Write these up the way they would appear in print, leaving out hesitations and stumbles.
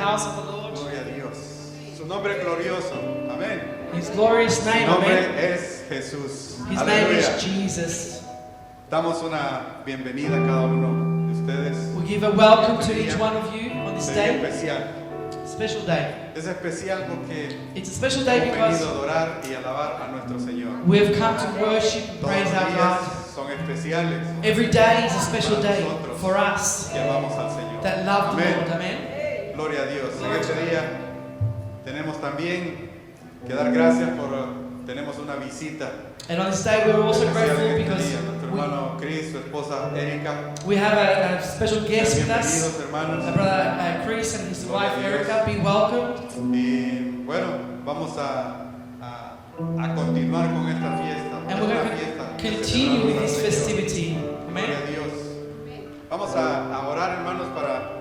house of the Lord. Gloria a Dios. Su nombre es glorioso. Amén. His glorious Su name, nombre amen. es Jesús. His name is Aleluya. Jesus. Damos una bienvenida a cada uno de ustedes. We give a welcome to each one of you on this Es day, especial. special day. Es especial porque It's a special day hemos because venido a adorar y alabar a nuestro Señor. we have come to worship and Todos praise los our días God. son especiales. Every day is a special day for us Que amamos al Señor. that love the Amén. Lord, amen. Gloria a Dios. En este día tenemos también que dar gracias por tenemos una visita And on this day we're also especial grateful en este because día. Nuestro hermano Chris, su esposa Erika. we have a special guest with us, Bienvenidos, hermanos. our brother Chris and his wife Erica. Be welcomed. Y bueno, vamos a continuar con esta fiesta. And we're Una going fiesta to que continue celebramos with al this Señor. festivity. Gloria a Amen. Dios. Vamos a orar, hermanos, para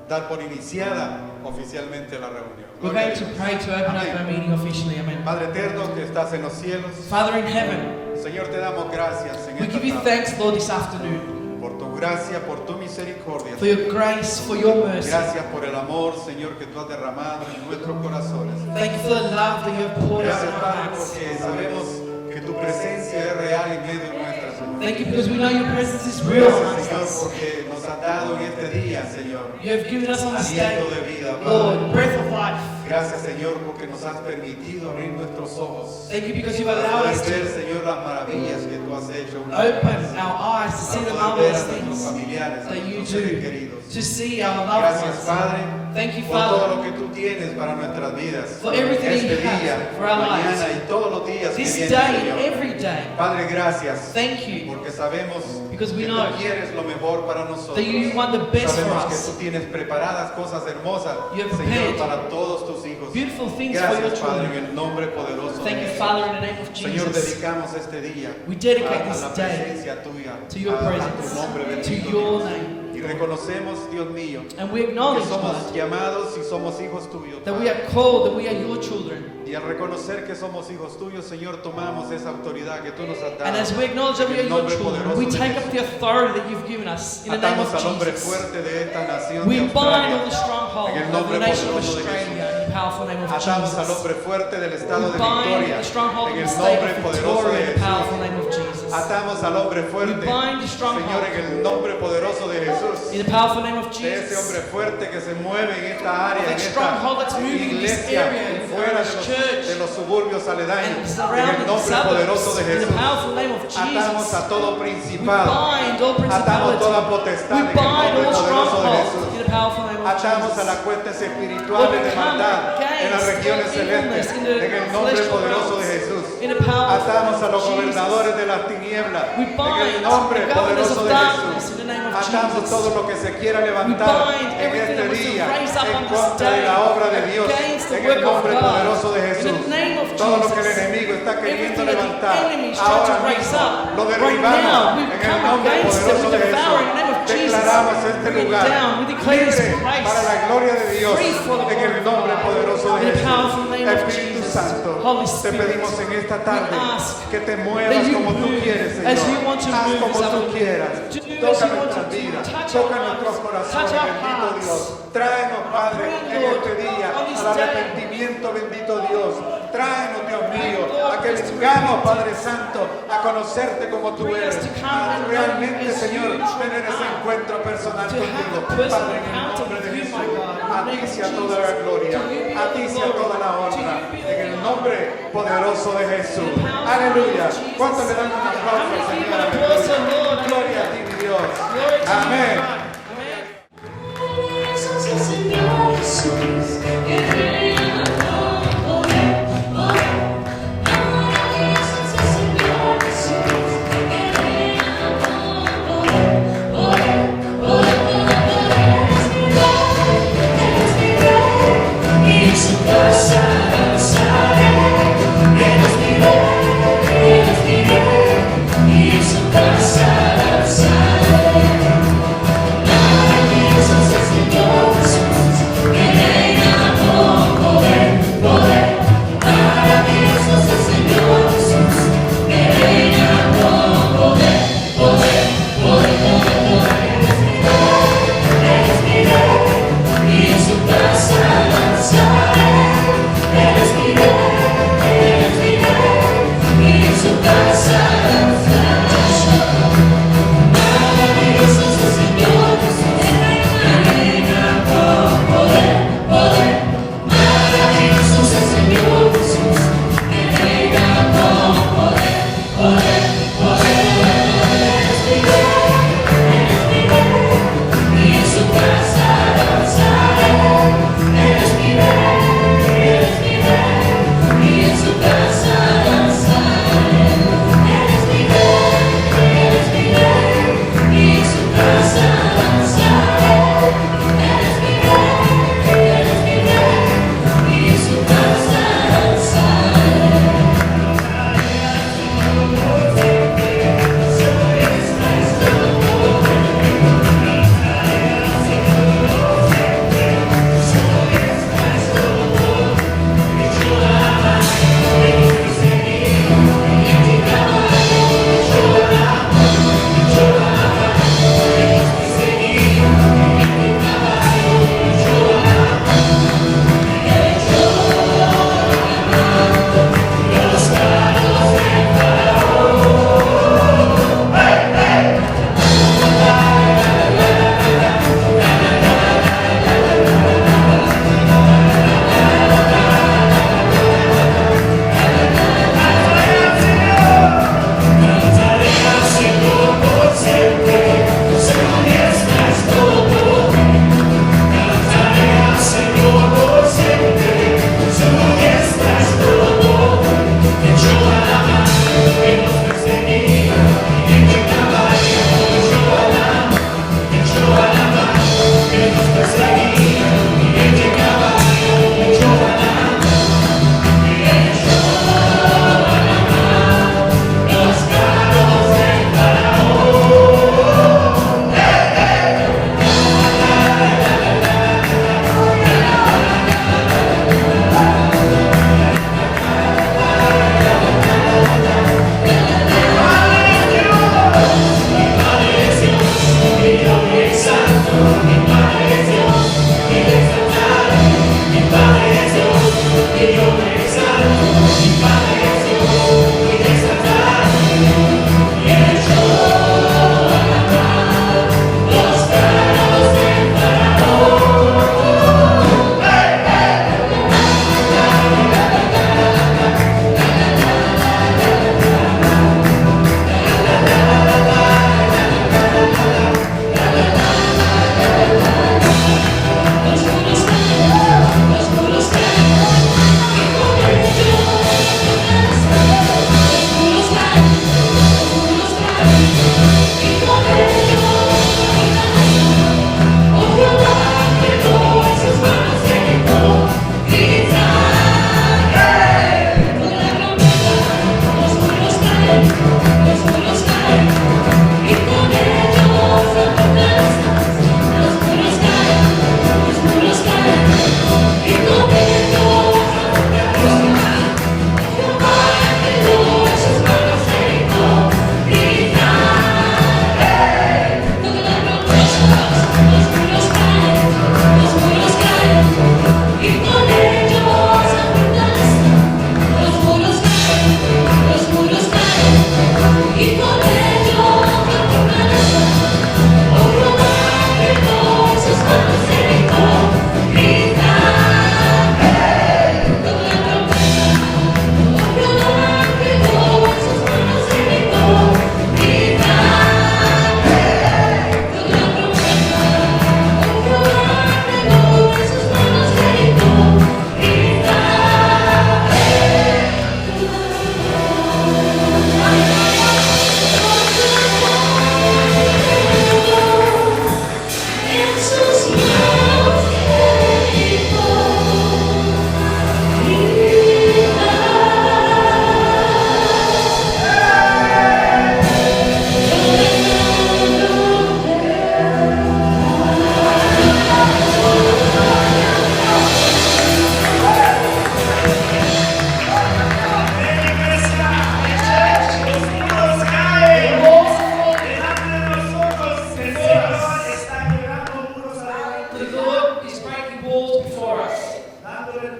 dar por iniciada oficialmente la reunión. We're Gloria a going to Dios. pray to open up Amén. our meeting officially. Amen. Padre eterno que estás en los cielos, Father in heaven, Señor, te damos gracias en we esta give you tarde thanks, Lord, this afternoon por tu gracia, por tu misericordia. for your grace, for your mercy. Gracias por el amor, Señor, que tú has derramado en nuestros corazones. Thank you for the love that you have poured out in Gracias, our Padre, hearts. porque sabemos que tu presencia es real en medio de nuestras vidas. Thank you because we know your presence is real Gracias, amongst Señor, us. porque nos has dado en este día, Señor, You have given us on this aliento day, de vida, Lord, Padre. breath of life. Gracias, Señor, porque nos has permitido abrir nuestros ojos. Thank you because you've Para allowed poder us ver, to Señor, las maravillas que tú has hecho. una vez open más. our eyes to see the Para poder ver marvelous a nuestros things familiares, a that you nuestros seres do, queridos. to see our loved Gracias, ones. Padre, Thank you, por todo Father, lo que tú tienes para nuestras vidas. for everything Este you have día, for our mañana lives. y todos los días que this vienen, day, Señor. every day. Padre, gracias. Thank you Porque sabemos because we que know tú quieres lo mejor para nosotros. that you want the best for Sabemos que us. tú tienes preparadas cosas hermosas, You have Señor, prepared para todos tus hijos. beautiful things for your Gracias, Padre, en children. el nombre poderoso Thank de you, Jesús. Father, in the name of Señor, Jesus. dedicamos este día We dedicate a this la day presencia tuya, to your a tu presence, nombre to bendito, your Dios. name. Y reconocemos, Dios mío, And we que acknowledge, somos Lord, llamados y somos hijos tuyos. that we Padre. are called, that we are your children. Y al reconocer que somos hijos tuyos, Señor, tomamos esa autoridad que tú nos has dado. And as we acknowledge that we En are el your nombre children, poderoso we de take up Jesús. the authority that you've given us in the name Atamos of al hombre Jesus. fuerte de esta nación We de bind all Australia. the stronghold En el of nombre the nation of poderoso de Australia in the powerful name of Atamos al Jesus. hombre fuerte del estado We de bind Victoria. the stronghold En of el the state nombre of poderoso Victoria de in the Jesús. powerful name of Jesus. Atamos al hombre fuerte, We bind the stronghold. Señor, en el nombre poderoso de Jesús. In the powerful name of De ese hombre Jesus. fuerte que se mueve en esta área, en That esta stronghold that's moving in this iglesia, area, y fuera in this church, de los suburbios and aledaños. En surrounding el the nombre poderoso suburbs, de in the Jesús. powerful name of Atamos Jesus. a todo We principado. bind all Atamos toda principality. potestad We en el bind nombre all poderoso de stronghold Jesús. in the powerful name of Atamos a Jesus. las cuestas espirituales de maldad en las regiones celestes en el nombre poderoso de Jesús. In the power Atamos a los of Jesus. gobernadores de las tinieblas We en el bind nombre the governors poderoso of de darkness Jesús. in the name of Atamos Jesus. todo lo que se quiera levantar We bind en everything este that was to día raise up en on this contra de day la obra de Dios against the en work el of nombre God. poderoso de In Jesús. the name of Todo lo que el Jesus. enemigo está queriendo Everything that the levantar enemy is trying ahora to raise mismo up, lo right derribamos now, we en el come nombre against it, poderoso we de devour in the name Jesús. of Jesus. Declaramos este Bring it lugar down, we declare this libre place para la gloria de Dios free for the en el glory of nombre God. poderoso de In the Jesús. powerful name of Espíritu Jesus. Santo, Holy te Spirit, pedimos en esta tarde we ask que te that muevas you como tú move quieres, as you Señor. want to Haz move, como as tú you quieras. do as Toca you want nuestras to do. vidas, Touch toca our nuestros hearts, corazones, touch our bendito hearts. Dios. Tráenos, Padre, Bring, en Lord, este día on this al day. arrepentimiento, bendito Dios. Tráenos, Dios mío, Bring, Lord, a que us to vengamos, Padre Santo, a conocerte como tú Bring eres. us to come A and realmente, know you as Señor, you tener ese are. encuentro personal To contigo. have a personal Padre, en el encounter nombre de with you, Jesús. my God. In the A ti name of sea toda Jesus. la gloria. To you be A all ti the sea toda la glory. honra. To you be all En the el honor. nombre poderoso de Jesús. In the powerful Aleluya. name of Jesus. ¿Cuántos le dan un aplauso How many al give Señor? an applause to the Lord? Gloria a ti, mi Dios. Glory to you, Amén. my God. Amen. Oh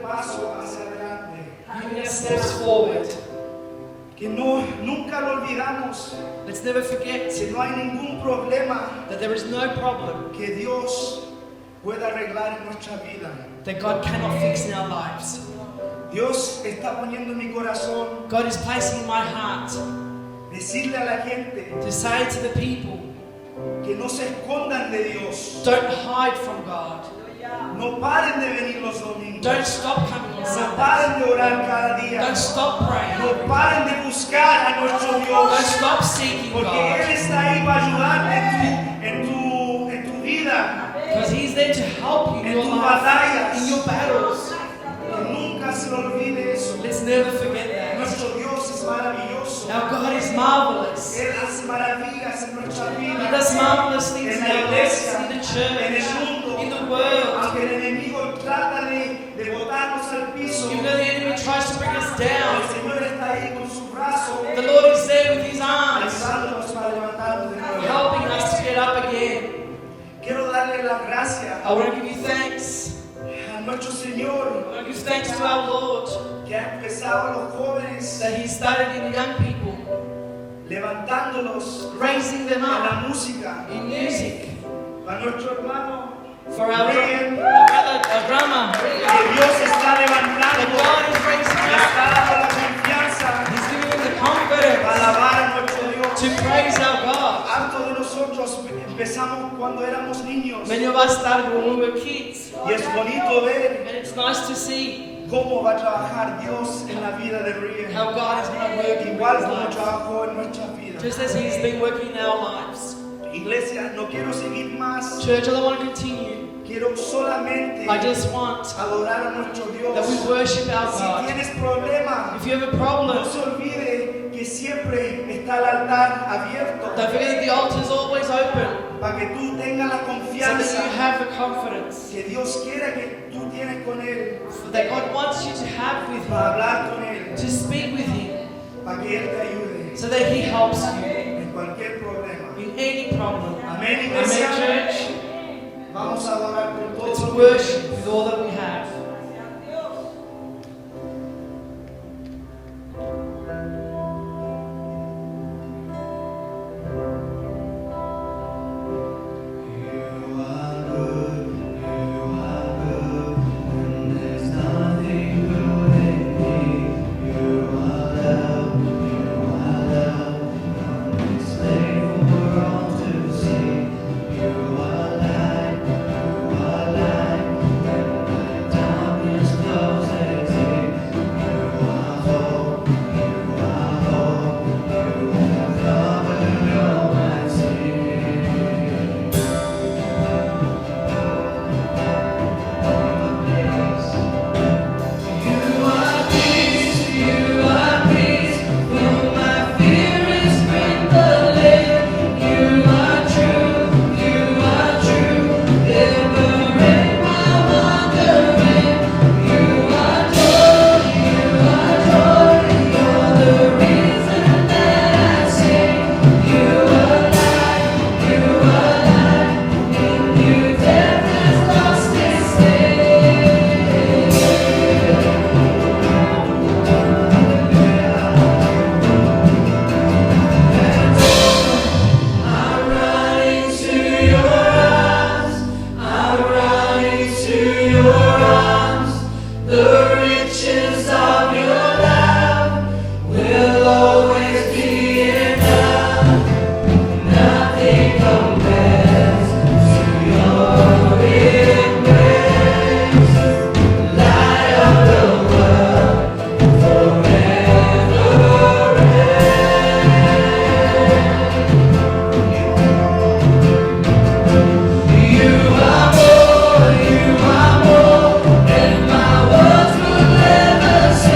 paso hacia adelante. Giving us steps forward. Que nunca lo olvidamos. Let's never forget Si no hay ningún problema that there is no problem que Dios pueda arreglar en nuestra vida. that God cannot fix in our lives. Dios está poniendo en mi corazón God is placing in my heart decirle a la gente to say to the people, que no se escondan de Dios. don't hide from God. No paren de venir los domingos. Don't stop coming on No Sundays. paren de orar cada día. Don't stop praying. No paren de buscar a nuestro Don't Dios. stop seeking Porque God. Él está ahí para ayudarte en tu vida. Because He's there to help you in En your tus life, batallas. in your battles. Que nunca se lo olvide eso. Let's never forget that. Nuestro Dios es maravilloso. Our God is marvelous. Él hace maravillas en nuestra He vida. does marvelous things En in la our lives, iglesia, in the en church, el mundo. in the world. Aunque el enemigo trata de botarnos al piso, Even though the enemy tries to bring us el down, Señor está ahí con su brazo, the Lord is there with His arms, ayudándonos para levantarnos de nuevo. helping us to get up again. Quiero darle las gracias I want to give you thanks. a nuestro Señor I want to give thanks to our Lord que ha empezado a los jóvenes, that He started in the young people, levantándolos raising them a up la música. in music. A nuestro hermano, For our Brian, brother, our drummer, que Dios está that levantando, God is raising le up. está dando la confianza He's giving them the para confidence alabar a nuestro Dios. to praise our God. Harto de nosotros empezamos cuando éramos niños Many of us started when we were kids, y es bonito ver and it's nice to see cómo va a trabajar Dios en la vida de Brian, how God is going to work in igual his como life, trabajó en nuestra vida. just as He's been working in our lives. Iglesia, no quiero seguir más, Church, I don't want to continue. quiero solamente I just want adorar a nuestro that we Dios. worship our Si God. tienes problema, If you have a no problem, se olvide que siempre está el altar abierto don't forget that the altar is always open, para que tú tengas la so that you confianza have the confidence que Dios quiere que tú tienes con Él, that God wants you to have with para Him, hablar con Él, to speak with Him, para que Él te ayude so that He helps you en cualquier problema. in any problem. Amén, Amen, iglesia. church. Vamos a adorar con todo Let's lo que worship with all that we have. You are more than my words will ever say.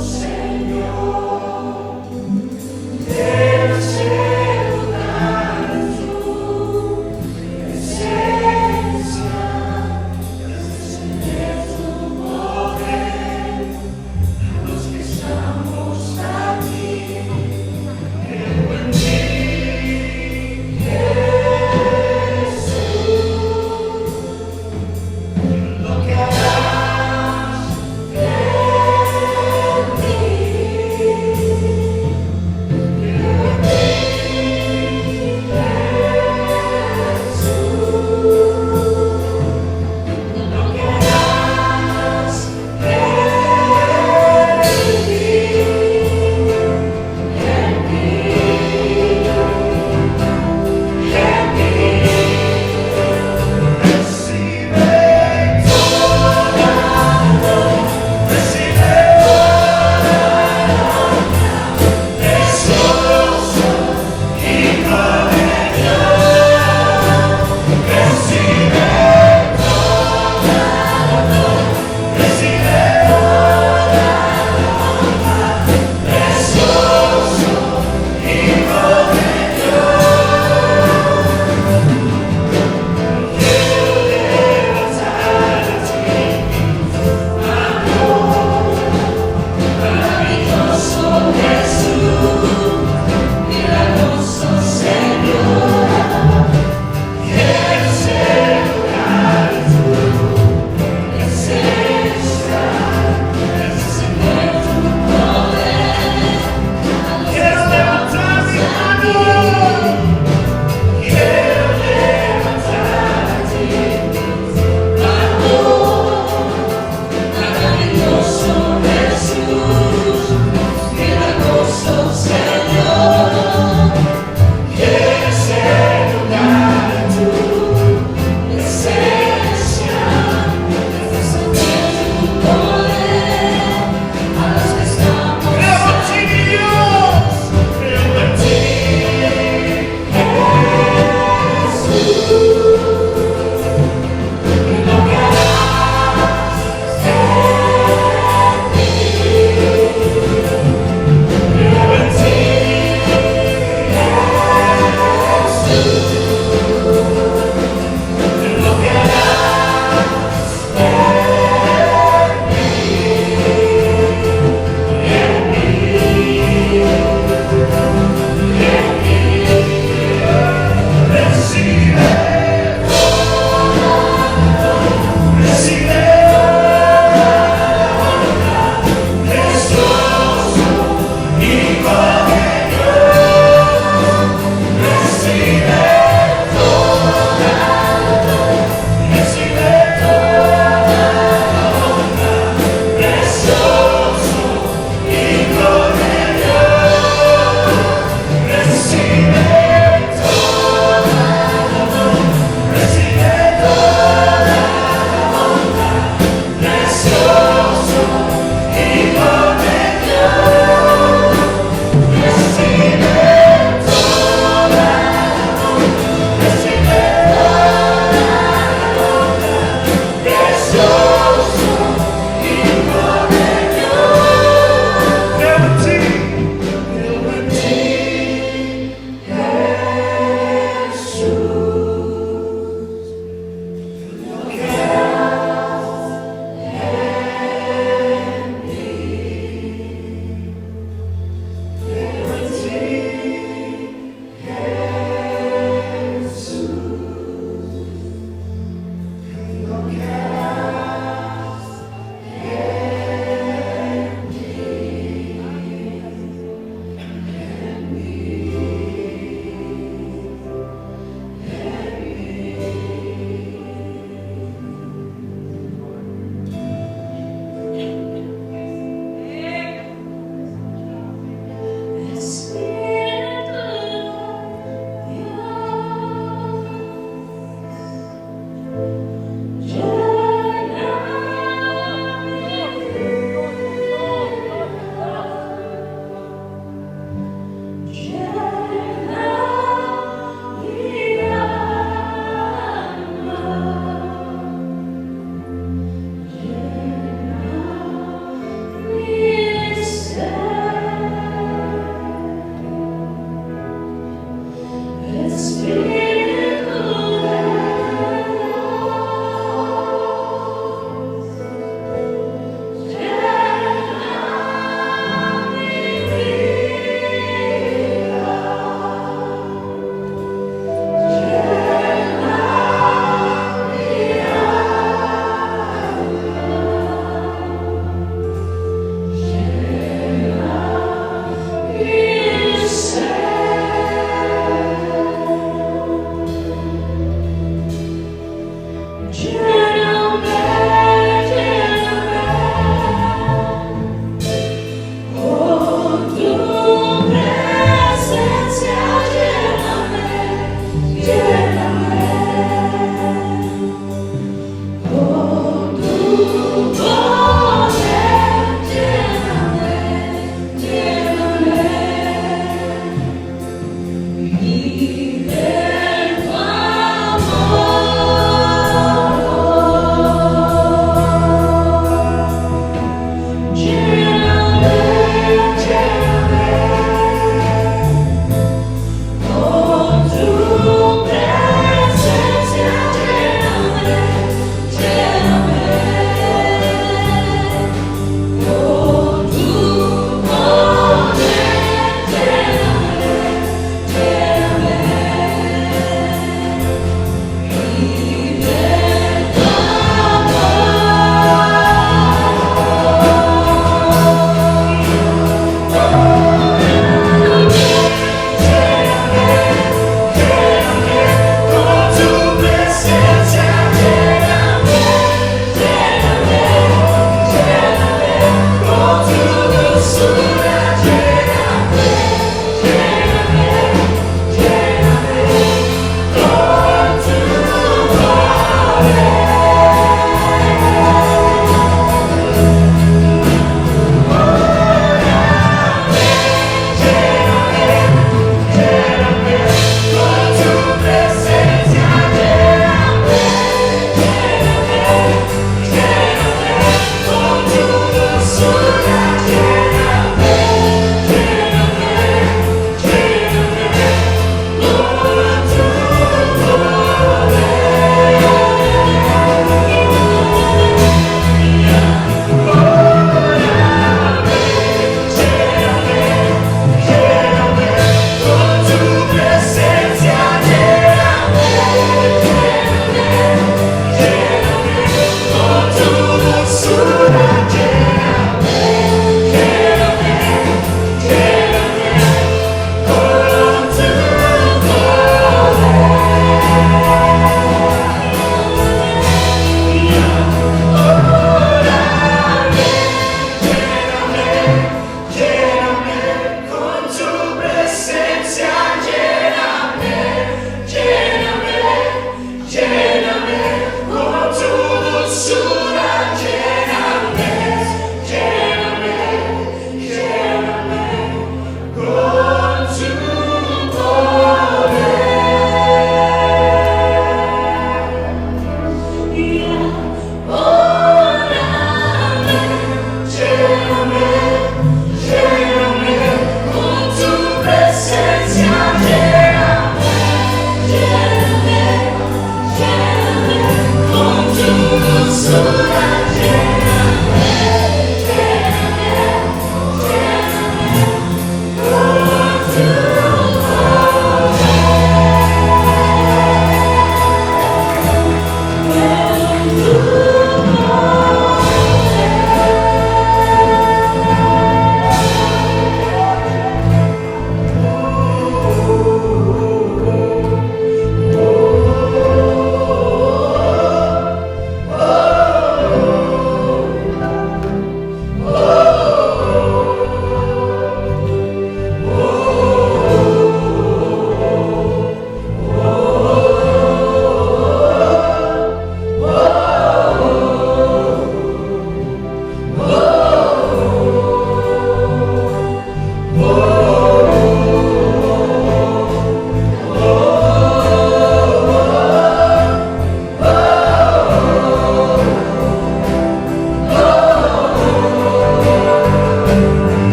Señor.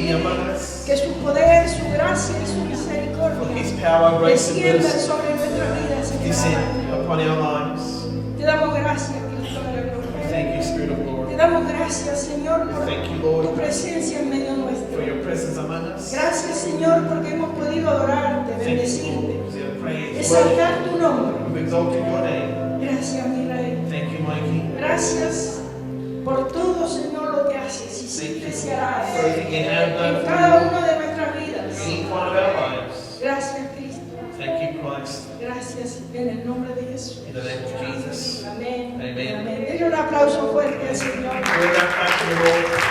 be among us. Que su poder, su gracia y su For misericordia His power, grace, and desciendan mercy sobre nuestra vida, Señor. descend upon our lives. Te damos gracias, Cristo de la gloria. Thank you, Spirit of Te glory. damos gracias, Señor, por Thank you, Lord, tu presencia en medio for nuestro. your presence among us. Gracias, Señor, porque hemos podido adorarte, Thank you, bendecirte, Lord, for your praise, worship. exaltar tu nombre. We've exalted your name. Gracias, mi Rey. Thank you, my King. Gracias por todo, Señor, lo que haces y Thank siempre you se hará for everything you have done en for cada una de nuestras vidas. each one of our lives. Gracias, Cristo. Thank you, Christ. Gracias en el nombre de Jesús. In the name of Jesus. Amén. Amen. Amén. Denle un aplauso fuerte al Señor. Give that back to the Lord.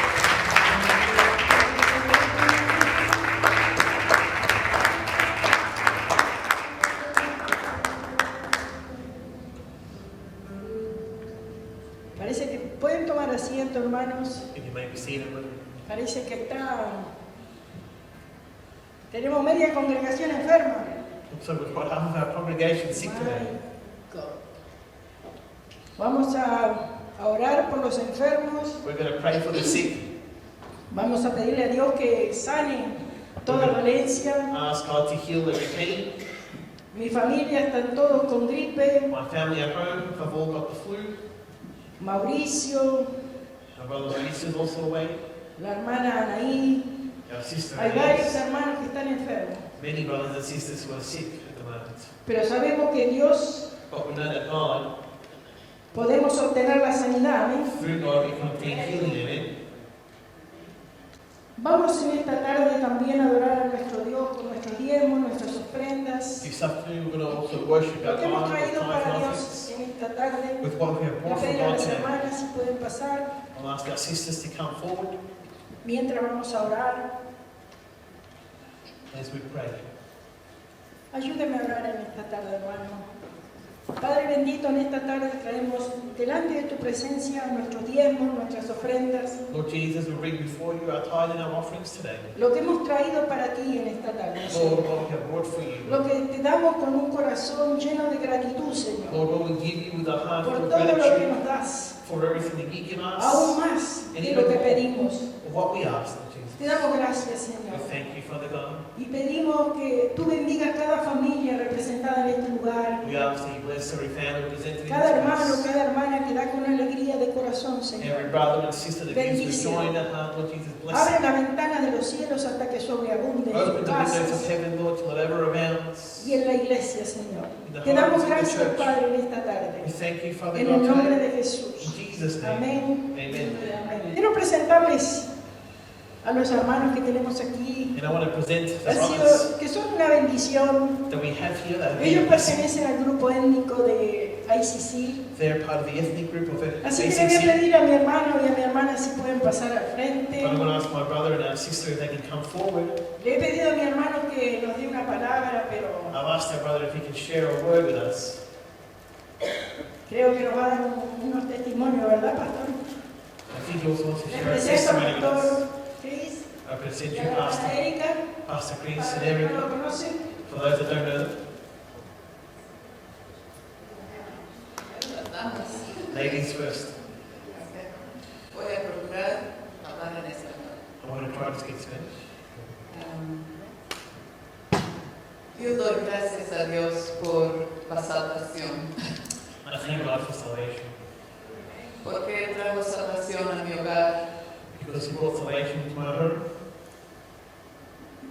Parece que pueden tomar asiento, hermanos. If you may be seated with me. Parece que tenemos media congregación enferma. Looks like we've got half of our congregation sick today. My God. Vamos a orar por los enfermos. We're going to pray for the sick. Vamos a pedirle a Dios que sane toda dolencia. Ask God to heal every pain. Mi familia están todos con gripe. My family at home have all got the flu. Mauricio, My brother Mauricio is also away. la hermana Anaí. Our sister Hay varios Alice. hermanos que están enfermos. Many brothers and sisters who are sick at the moment. Pero sabemos que Dios But we know that God, podemos obtener la sanidad. Amén. through God, we can obtain healing in it. Vamos en esta tarde también a adorar a nuestro Dios con nuestros diezmos, nuestras ofrendas. This afternoon, we're going to also worship Lo our que hemos God with traído tithe para and Dios offerings. en esta tarde. With what we have Voy brought a from pedir a God las today. hermanas si pueden pasar I'll ask our sisters to come forward mientras vamos a orar. as we pray. Ayúdeme a orar en esta tarde, hermano. Padre bendito, en esta tarde traemos delante de tu presencia nuestros diezmos, nuestras ofrendas, Lord Jesus, we bring before you our tithe and our offerings today. lo que hemos traído para ti en esta tarde, Lord, Señor. what we have brought for you. Lo que te damos con un corazón lleno de gratitud, Señor, Lord, what we give you with a heart por full of todo lo que gratitude nos das, for everything that you give aún us, más de lo que pedimos. of what we ask, Lord Jesus. Te damos gracias, We Señor. thank you, Father God. Y pedimos que tú bendigas cada familia representada en este lugar, We ask that you bless every family represented in cada hermano, this place. cada hermana que da con alegría de corazón, Señor. Every brother and sister that gives with Bendice. joy in their heart, Lord Jesus, bless Abre them. la ventana de los cielos hasta que sobreabunde en Open tus the windows of casas heaven, Lord, till it ever abounds. y en la iglesia, Señor. In the Te damos hearts of the gracias, church. Padre, en esta tarde. We thank you, Father En God, el nombre today. de Jesús. In Jesus' name. Amén. Amen. Amén. Quiero presentarles a los hermanos que tenemos aquí, And I want to present que the han sido- brothers que son una bendición. that we have here that have Ellos been a blessing. pertenecen al grupo étnico de ICC. They're part of the ethnic group of Así que le voy a ACC. pedir a mi hermano y a mi hermana si pueden pasar al frente. But I'm going to ask my brother and our sister if they can come forward. Le he pedido a mi hermano que nos dé una palabra, pero I've asked our brother if he can share a word with us. creo que nos va a dar unos testimonios, ¿verdad, pastor? I think he also wants to Le share a presento testimony al with us. pastor Chris I present y you a la hermana Pastor, Erika. Pastor Chris Para and los que no lo Erica. conocen, For those that don't know them, ladies first. Voy a procurar hablar en español. I want to try to speak Spanish. Yo doy gracias a Dios por la salvación, I thank God for salvation. porque trajo salvación a mi hogar. Because he brought salvation into my home.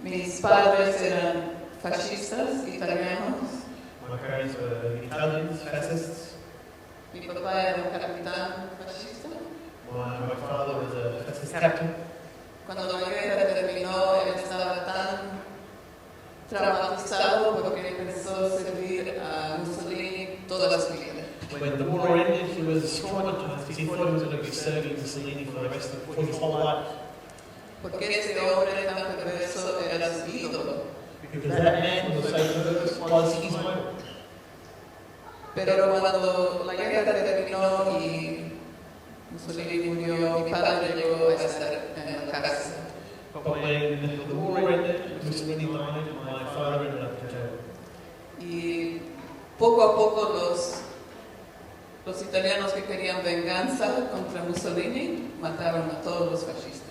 Mis padres eran fascistas, italianos. My parents were Italians, fascists. Mi papá era un capitán fascista. My father was a fascist captain. Cuando la guerra terminó, él estaba tan traumatizado porque empezó a servir a Mussolini toda su vida. When the war ended, he was traumatized. He thought he was going to be serving Mussolini for the rest of his whole life. Porque ese hombre tan perverso era su ídolo. Because that man was so perverse was his idol. Pero cuando la guerra terminó y Mussolini murió, mi padre llegó a estar en la cárcel. But when the war ended, Mussolini died, my father ended up in jail. Y poco a poco los italianos que querían venganza contra Mussolini mataron a todos los fascistas.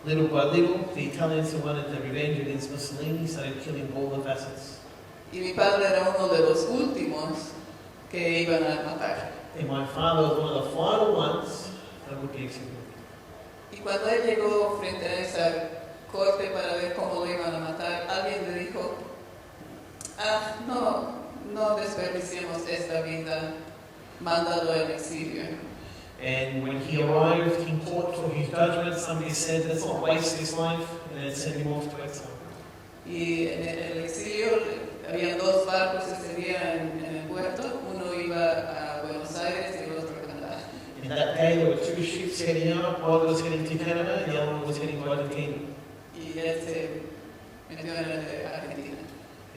Little by little, the Italians who wanted the revenge against Mussolini started killing all the fascists. Y mi padre era uno de los últimos que iban a matar. And my father was one of the final ones that would be executed. Y cuando él llegó frente a esa corte para ver cómo lo iban a matar, alguien le dijo, no desperdiciemos esta vida, mándalo al exilio. And when he arrived in court for his judgment, somebody said, let's not waste his life, and then send him off to exile. Y en el exilio había dos barcos ese día en el puerto, uno iba a Buenos Aires y el otro a Canadá. In that day, there were two ships heading out. One was heading to Canada, and the other one was heading to Argentina. Y él se metió en el de Argentina.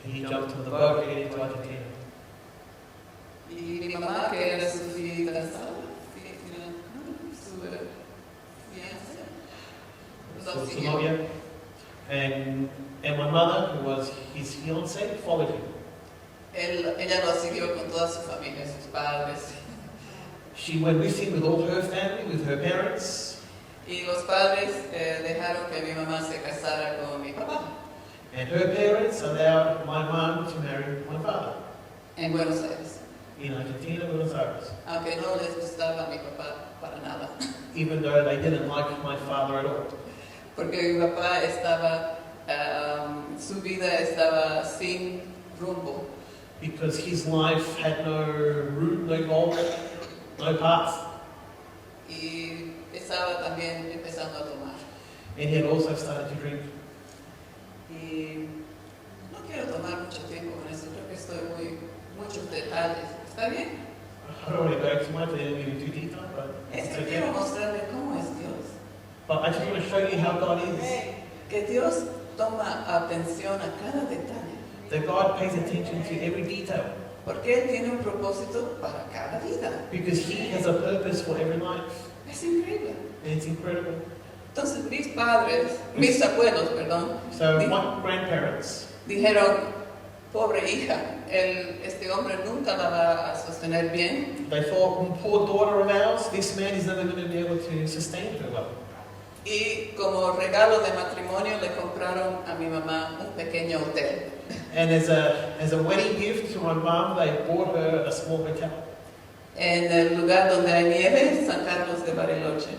And he jumped on the boat heading to Argentina. Y mi mamá, que era su fianza, So Somalia, and my mother, who was his fiancée, followed him. Ella lo siguió con toda su familia, sus padres. She went with him with all her family, with her parents. Y los padres dejaron que mi mamá se casara con mi papá. And her parents allowed my mom to marry my father. En Buenos Aires. In Argentina, Buenos Aires. Aunque no les gustaba mi papá para nada. Even though they didn't like my father at all. Porque mi papá estaba, su vida estaba sin rumbo. Because his life had no route, no goal, no path. Y estaba también empezando a tomar. And he had also started to drink. Y no quiero tomar mucho tiempo con eso, creo que estoy muchos detalles. ¿Está bien? I don't want to go too much, I don't want to be too detailed, but Es it's que okay. quiero mostrarle cómo es Dios. But I just want to show you how God is. Que Dios toma atención a cada detalle. That God pays attention to every detail. Porque Él tiene un propósito para cada vida. Because He has a purpose for every life. Es increíble. And it's incredible. Entonces mis abuelos, perdón, So my grandparents, dijeron, pobre hija, este hombre nunca la va a sostener bien. they thought, poor daughter of ours, this man is never going to be able to sustain her well. Y como regalo de matrimonio le compraron a mi mamá un pequeño hotel. And as a wedding gift to my mom, they bought her a small hotel. En el lugar donde hay nieve, San Carlos de Bariloche.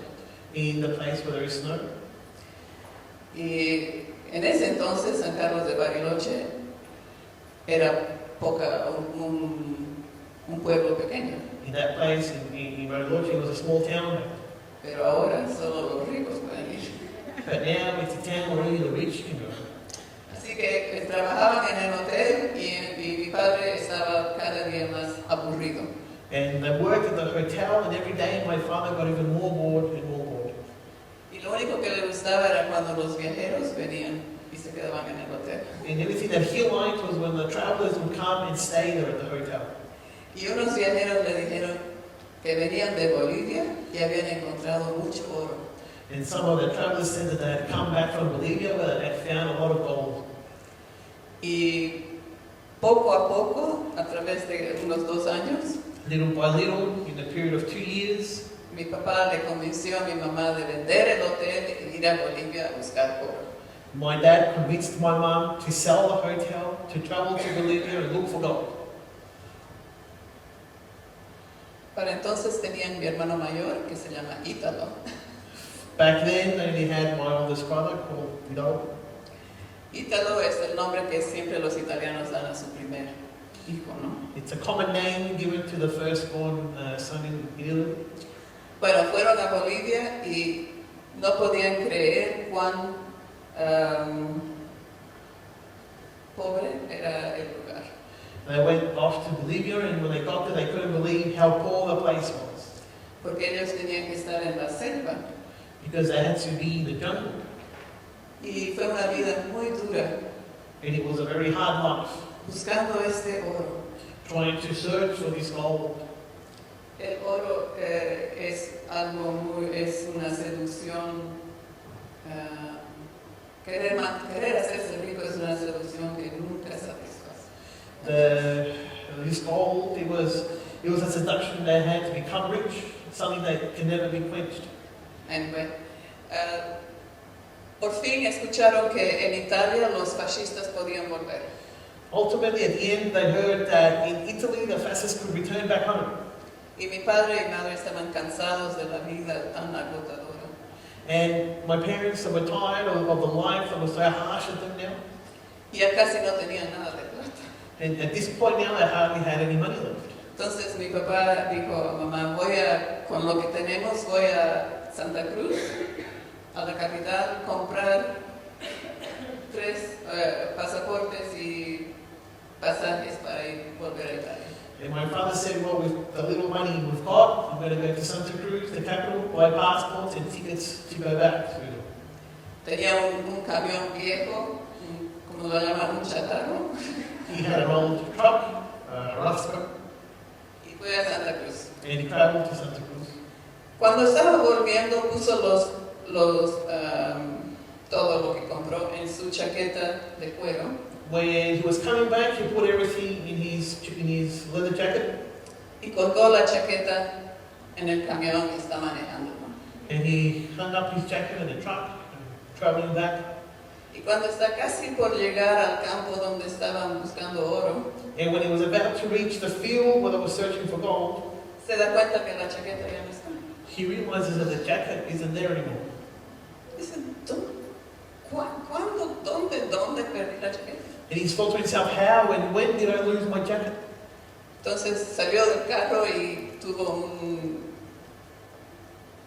In the place where there is snow. Y en ese entonces, San Carlos de Bariloche era un pueblo pequeño. In that place, in Bariloche, it was a small town. Pero ahora solo los ricos pueden ir. But now it's a town where only the rich can go. Así que trabajaban en el hotel y mi padre estaba cada día más aburrido. And they worked at the hotel, and every day my father got even more bored and more bored. Y lo único que le gustaba era cuando los viajeros venían y se quedaban en el hotel. And everything that he liked was when the travelers would come and stay there at the hotel. Y unos viajeros le dijeron que venían de Bolivia y habían encontrado mucho oro. And some of the travelers said that they had come back from Bolivia where they had found a lot of gold. Y poco a poco, a través de unos 2 años, Little by little, in the period of 2 years, mi papá le convenció a mi mamá de vender el hotel e ir a Bolivia a buscar oro. my dad convinced my mom to sell the hotel, to travel to Bolivia and look for gold. Para entonces tenían mi hermano mayor, que se llama Ítalo. Back then, they only had my oldest brother called Guido. Ítalo es el nombre que siempre los italianos dan a su primer hijo, ¿no? It's a common name given to the firstborn son in Italy. Bueno, fueron a Bolivia y no podían creer cuán pobre era el lugar. They went off to Bolivia, and when they got there, they couldn't believe how poor the place was. Porque ellos tenían que estar en la selva. Because they had to be in the jungle. Y fue una vida muy dura, And it was a very hard life, buscando este oro. trying to search for this gold. El oro es una seducción. Querer hacerse rico es una seducción que nunca satisface. This gold, it was a seduction they had to become rich, something that can never be quenched. Anyway, Por fin escucharon que en Italia los fascistas podían volver. Ultimately, at the end, they heard that in Italy the fascists could return back home. Y mi padre y madre estaban cansados de la vida tan agotadora. And my parents were tired of the life that was so harsh at them now. Y ya casi no tenían nada de plata. And at this point now, they hardly had any money left. Entonces mi papá dijo, mamá, con lo que tenemos, voy a Santa Cruz, a la capital, comprar 3 pasaportes y pasajes para ir volver a Italia. And my father said, well, with the little money we've got, I'm going to go to Santa Cruz, the capital, buy passports and tickets to go back to Italy. Tenía un camión viejo, como lo llaman, un chatarro, He had an old truck, a rough truck, y fue a Santa Cruz. and he traveled to Santa Cruz. Cuando estaba volviendo, puso todo lo que compró en su chaqueta de cuero. When he was coming back, he put everything in his leather jacket, Y colgó la chaqueta en el camión que está manejando, ¿no? and he hung up his jacket in the truck, and traveling back. Y cuando está casi por llegar al campo donde estaban buscando oro, And when he was about to reach the field where they were searching for gold, se da cuenta que la chaqueta ya no está. he realizes that the jacket isn't there anymore. Dice, ¿cuándo? ¿Dónde perdí la chaqueta? And he's thought to himself, how and when did I lose my jacket? Entonces salió del carro y tuvo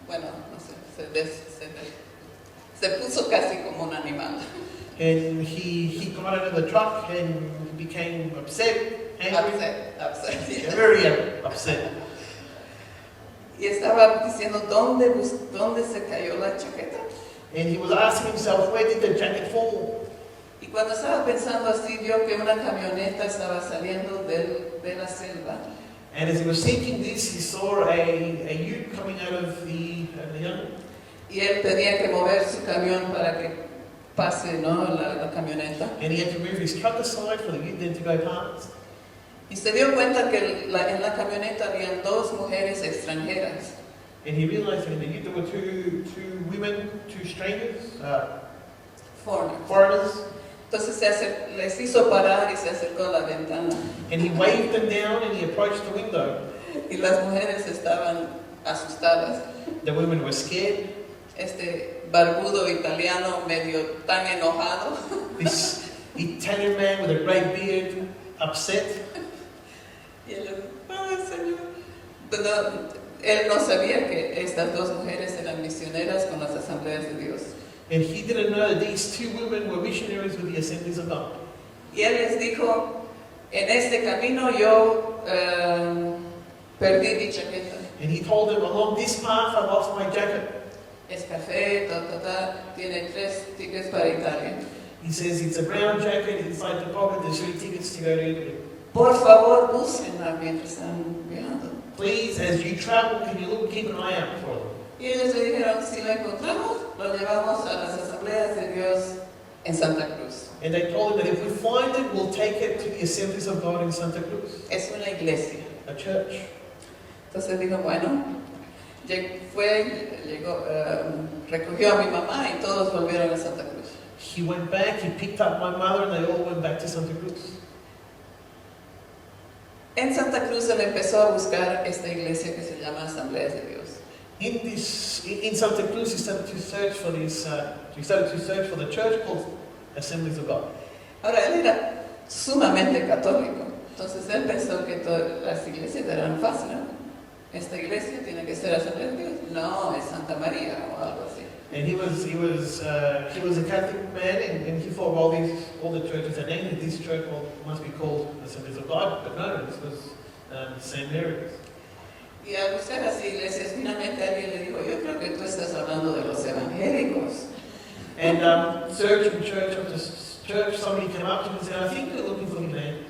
no sé, se puso casi como un animal. And he got out of the truck and became upset, angry, Upset, yeah, yeah. very upset. Y estaba diciendo, ¿dónde se cayó la chaqueta? And he was asking himself, where did the jacket fall? Y cuando estaba pensando así, vio que una camioneta estaba saliendo de la selva. And as he was thinking this, he saw a ute coming out of the jungle. Y él tenía que mover su camión para que pase, ¿no? la camioneta. And he had to move his truck aside for the ute then to go past. Y se dio cuenta que en la camioneta habían 2 mujeres extranjeras. And he realized that in the ute there were two women, 2 strangers, foreigners. Entonces les hizo parar y se acercó a la ventana. And he waved them down and he approached the window. Y las mujeres estaban asustadas. The women were scared. Este barbudo italiano medio tan enojado. This Italian man with a great beard, upset. Y él, ¡ay, Señor! Pero él no sabía que estas 2 mujeres eran misioneras con las asambleas de Dios. And he didn't know that these 2 women were missionaries with the Assemblies of God. Y él les dijo, en este camino yo perdí mi chaqueta. And he told them, along this path I lost my jacket. Es café, tiene 3 tickets para Italia. He says it's a brown jacket, inside the pocket there's 3 tickets to go to Italy. Por favor, búsquenla mientras están viajando. Please, as you travel, can you keep an eye out for them? Y ellos le dijeron, si lo encontramos, lo llevamos a las asambleas de Dios en Santa Cruz. And they told him that if we find it, we'll take it to the Assemblies of God in Santa Cruz, Es una iglesia. a church. Entonces dijo, bueno, recogió a mi mamá y todos volvieron a Santa Cruz. He went back, he picked up my mother, and they all went back to Santa Cruz. En Santa Cruz él empezó a buscar esta iglesia que se llama Asambleas de Dios. In Santa Cruz, he started to search for the church called Assemblies of God. Ahora él era sumamente católico, entonces él pensó que todas las iglesias eran fáciles, ¿no? Esta iglesia tiene que ser Asamblea de Dios. No, es Santa María o algo así. And he was a Catholic man, and he thought, well, all the churches are named, this church must be called Assemblies of God, but no, this was St. Mary's. Y al buscar así iglesias, finalmente alguien le dijo, yo creo que tú estás hablando de los evangélicos. And searching church after church, somebody came up to him and said, I think you're looking for me, man.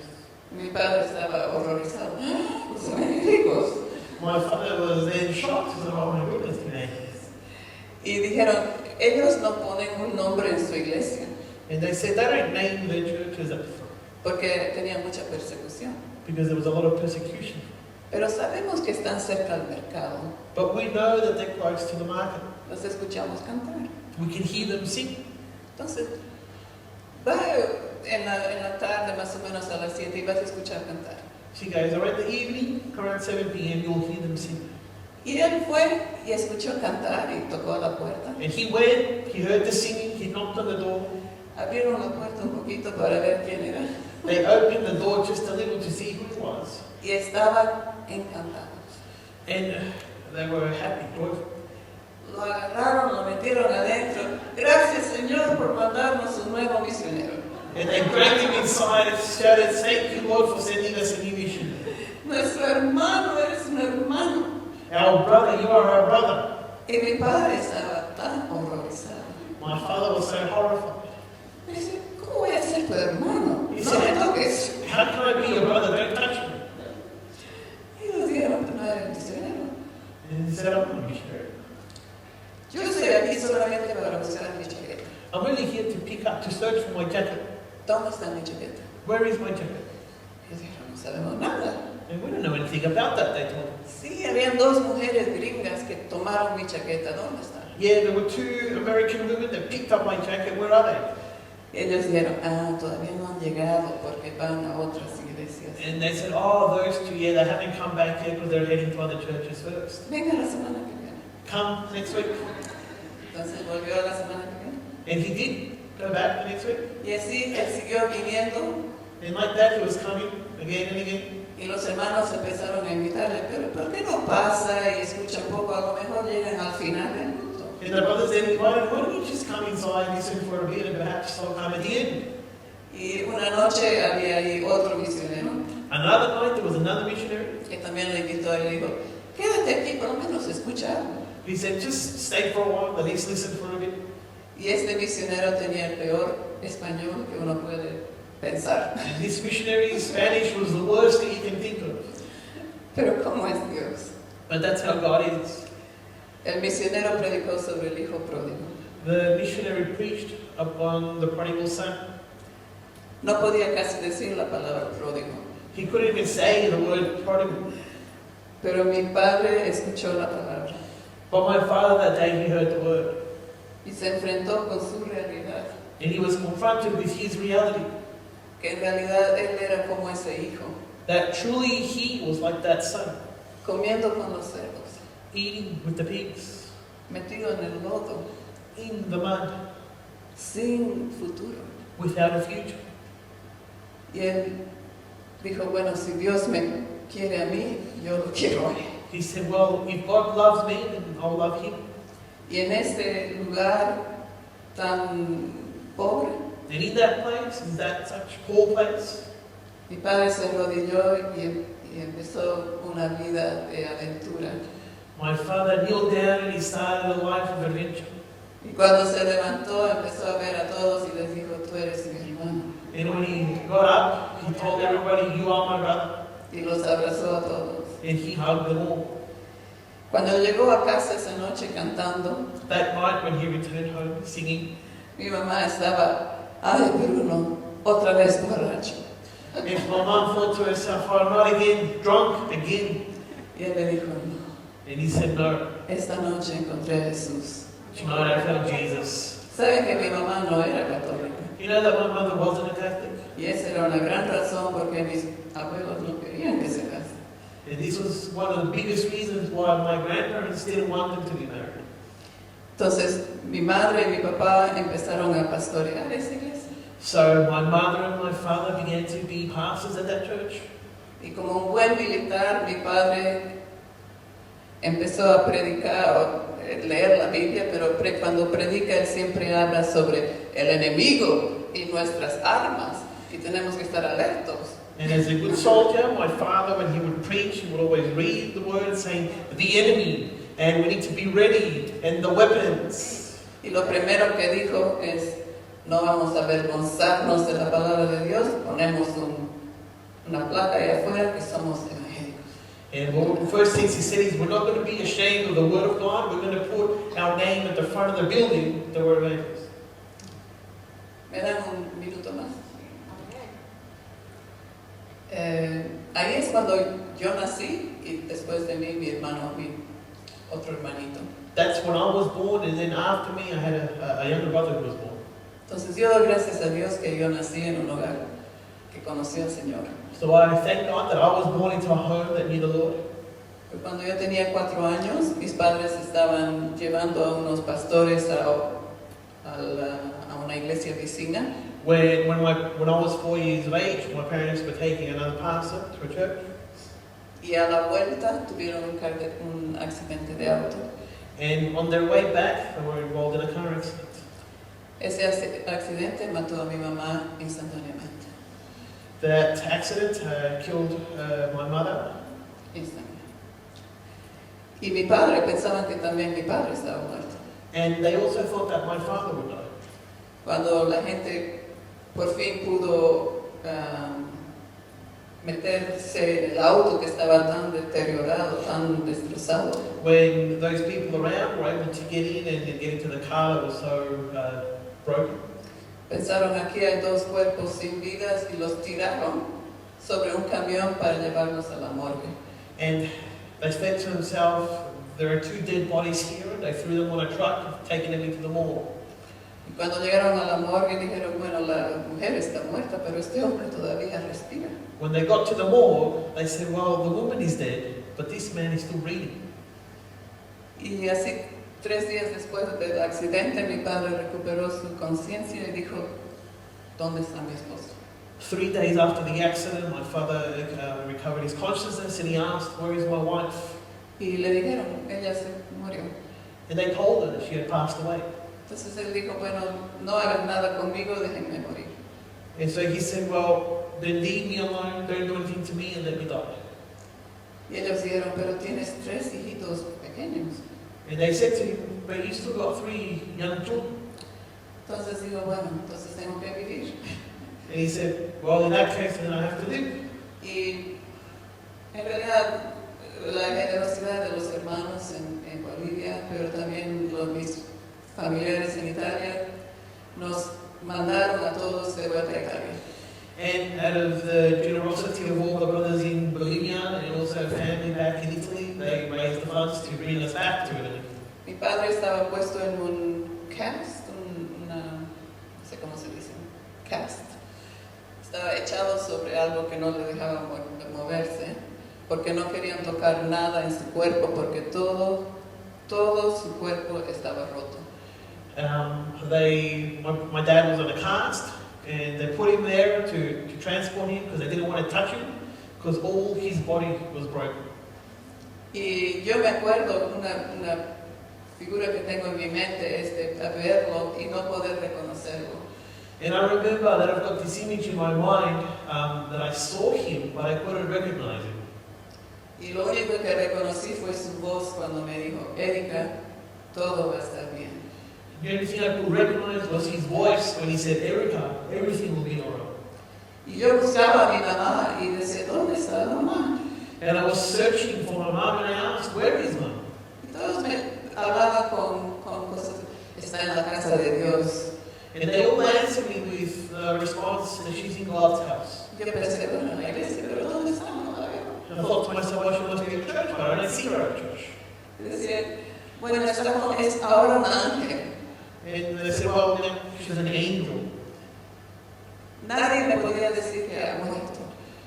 Mi padre estaba horrorizado. ¡Ah! Los evangélicos. My father was then shocked. He said, oh my goodness, man. Y dijeron, ellos no ponen un nombre en su iglesia And they said they don't name their churches porque tenían mucha persecución. because there was a lot of persecution. Pero sabemos que están cerca al mercado. But we know that they're close to the market. Los escuchamos cantar. We can hear them sing. Entonces, va en la tarde más o menos a las 7 y vas a escuchar cantar. She goes, around the evening, around 7 p.m., you'll hear them sing. Y él fue y escuchó cantar y tocó a la puerta. And he went, he heard the singing, he knocked on the door. Abrieron la puerta un poquito para ver quién era. They opened the door just a little to see who it was. Y estaban encantados. And they were happy, joyful. Lo agarraron, lo metieron adentro. Gracias, Señor, por mandarnos un nuevo misionero. And they dragged him inside and shouted, thank you, Lord, for sending us a new mission. Nuestro hermano, eres un hermano. Our brother, you are our brother. Y mi padre estaba tan horrorizado. My father was so horrified. Me dice, ¿cómo voy a ser tu hermano? He No said, me toques. how can I be your brother? Don't touch me. Y ellos dijeron que no era misionero. And he said, I'm not a missionary. Yo estoy aquí solamente para buscar mi chaqueta. I'm only here to search for my jacket. ¿Dónde está mi chaqueta? Where is my jacket? Y dijeron, no sabemos nada. And we don't know anything about that, they told us. Sí, habían dos mujeres gringas que tomaron mi chaqueta. ¿Dónde está? Yeah, there were 2 American women that picked up my jacket. Where are they? Ellos dijeron, todavía no han llegado porque van a otras iglesias. And they said, oh, those 2, yeah, they haven't come back yet because they're heading to other churches first. Venga la semana que viene. Come next week. Entonces volvió la semana que viene. And he did go back the next week. Y así él siguió viniendo And like that, he was coming again and again. y los hermanos empezaron a invitarle, pero ¿por qué no pasa y escucha un poco? A lo mejor llegan al final del culto. And the brothers then invited, why don't you just come inside and listen for a bit and perhaps I'll come at the end. Y una noche había ahí otro misionero Another night, there was another missionary. que también le invitó y le dijo, quédate aquí, por lo menos escucha algo. He said, just stay for a while, at least listen for a bit. Y este misionero tenía el peor español que uno puede pensar. And this missionary's Spanish was the worst that you can think of. Pero ¿cómo es Dios? But that's how God is. El misionero predicó sobre el hijo pródigo. The missionary preached upon the prodigal son. No podía casi decir la palabra pródigo. He couldn't even say the word prodigal. Pero mi padre escuchó la palabra But my father that day, he heard the word. y se enfrentó con su realidad. And he was confronted with his reality. Que en realidad él era como ese hijo, That truly he was like that son. comiendo con los cerdos, Eating with the pigs. metido en el lodo, In the mud. sin futuro. Without a future. Y él dijo, bueno, si Dios me quiere a mí, yo lo quiero a él. He said, well, if God loves me, then I'll love him. Y en este lugar tan pobre, And in that place, in that such poor place, mi padre se arrodilló y empezó una vida de aventura. my father kneeled down and he started a life of adventure. Y cuando se levantó, empezó a ver a todos y les dijo, tú eres mi hermano. And when he got up, he told everybody, you are my brother. Y los abrazó a todos. And he hugged them all. Cuando llegó a casa esa noche cantando, That night when he returned home singing, mi mamá estaba, ay Bruno, otra vez borracho. and my mum thought to herself, oh, not again, drunk again. Y él le dijo, no, And he said, no, esta noche encontré a Jesús. tonight I found Jesus. ¿Saben que mi mamá no era católica? You know that my mother wasn't a Catholic? Y esa era una gran razón porque mis abuelos no querían que se casen. And this was one of the biggest reasons why my grandparents didn't want them to be married. Entonces, mi madre y mi papá empezaron a pastorear esa iglesia. So my mother and my father began to be pastors at that church. Y como un buen militar, mi padre empezó a predicar, o leer la Biblia, pero cuando predica él siempre habla sobre el enemigo y nuestras armas, y tenemos que estar alertos. And as a good soldier, my father, when he would preach, he would always read the word saying, the enemy, and we need to be ready, and the weapons. Y lo primero que dijo es, no vamos a avergonzarnos de la palabra de Dios, ponemos una placa ahí afuera que somos evangélicos. And one of the first things he said is, we're not going to be ashamed of the word of God, we're going to put our name at the front of the building that we're evangelists. ¿Me dan un minuto más? Ahí es cuando yo nací y después de mí mi hermano, mi otro hermanito. That's when I was born, and then after me I had a younger brother who was born. Entonces yo doy gracias a Dios que yo nací en un hogar que conoció al Señor. So I thank God that I was born into a home that knew the Lord. Cuando yo tenía 4 años, mis padres estaban llevando a unos pastores a una iglesia vecina. When I was 4 years of age, my parents were taking another pastor to a church. Y a la vuelta tuvieron un accidente de auto. And on their way back, they were involved in a car accident. Ese accidente mató a mi mamá instantáneamente. That accident killed my mother. Instantáneamente. Y mi padre, pensaban que también mi padre estaba muerto. And they also thought that my father would die. Cuando la gente por fin pudo meterse en el auto que estaba tan deteriorado, tan destrozado, When those people around were able to get in and get into the car that was so broken, pensaron aquí hay 2 cuerpos sin vidas y los tiraron sobre un camión para llevarlos a la morgue. and they said to themselves, there are 2 dead bodies here, and they threw them on a truck, taking them into the morgue. Y cuando llegaron a la morgue dijeron, bueno, la mujer está muerta, pero este hombre todavía respira. When they got to the morgue, they said, well, the woman is dead, but this man is still breathing. Y así 3 días después del accidente mi padre recuperó su conciencia y dijo, ¿dónde está mi esposo? 3 days after the accident, my father recovered his consciousness, and he asked, where is my wife? Y le dijeron, ella se murió. And they told her that she had passed away. Entonces él dijo, bueno, no hagan nada conmigo, déjenme morir. And so he said, well, then leave me alone, don't do anything to me, and let me die. Y ellos dijeron, pero tienes 3 hijitos pequeños. And they said to him, but you still got 3 young children. Entonces digo, bueno, entonces tengo que vivir. And he said, well, in that case, then I have to live. Y en realidad la generosidad de los hermanos en Bolivia, pero también mis familiares en Italia, nos mandaron a todos de vuelta a Italia. And out of the generosity of all the brothers in Bolivia and also family back in Italy, they raised the funds to bring us back to Italy. Mi padre estaba puesto en un cast, no sé cómo se dice, cast. Estaba echado sobre algo que no le dejaba moverse, porque no querían tocar nada en su cuerpo, porque todo su cuerpo estaba roto. My dad was on a cast, and they put him there to transport him because they didn't want to touch him, because all his body was broken. Y yo me acuerdo, una figura que tengo en mi mente es de verlo y no poder reconocerlo. And I remember that I've got this image in my mind that I saw him, but I couldn't recognize him. Y lo único que reconocí fue su voz cuando me dijo, Erika, todo va a estar bien. The only thing I could recognize was his voice when he said, Erica, everything will be alright. Y yo buscaba a mi mamá y decía, ¿dónde está la mamá? And I was searching for my mom, and I asked, where is mom? Y todos me hablaban con cosas, está en la casa de Dios. And they all answered me with the response that she's in God's house. Yo pensé, bueno, en la iglesia, pero ¿dónde está? No la veo. And I thought to myself, well, she must be at church, but I don't see her at church. Y decía, bueno, es ahora un ángel. And they said, well, she's an angel. Nadie me podía decir que ha muerto.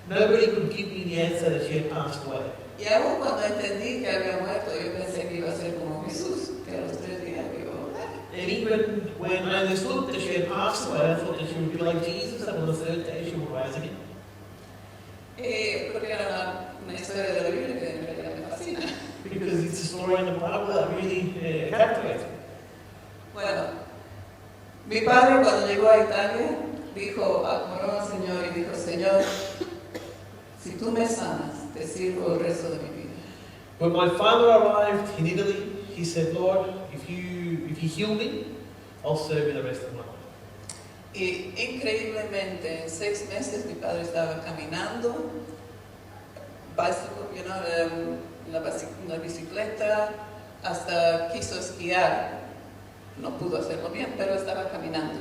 Nobody could give me the answer that she had passed away. Y aún cuando entendí que había muerto, yo pensé que iba a ser como Jesús, que a los 3 días iba a volver. And even when I understood that she had passed away, I thought that she would be like Jesus, and on the 3rd day she would rise again. Porque era una historia de la Biblia que en realidad me fascina. Because it's a story in the Bible that really captivates me. Bueno, mi padre cuando llegó a Italia, oró al Señor y dijo, Señor, si tú me sanas, te sirvo el resto de mi vida. When my father arrived in Italy, he said, Lord, if you heal me, I'll serve you the rest of my life. Y increíblemente, en 6 meses mi padre estaba caminando, la bicicleta, hasta quiso esquiar. No pudo hacerlo bien, pero estaba caminando.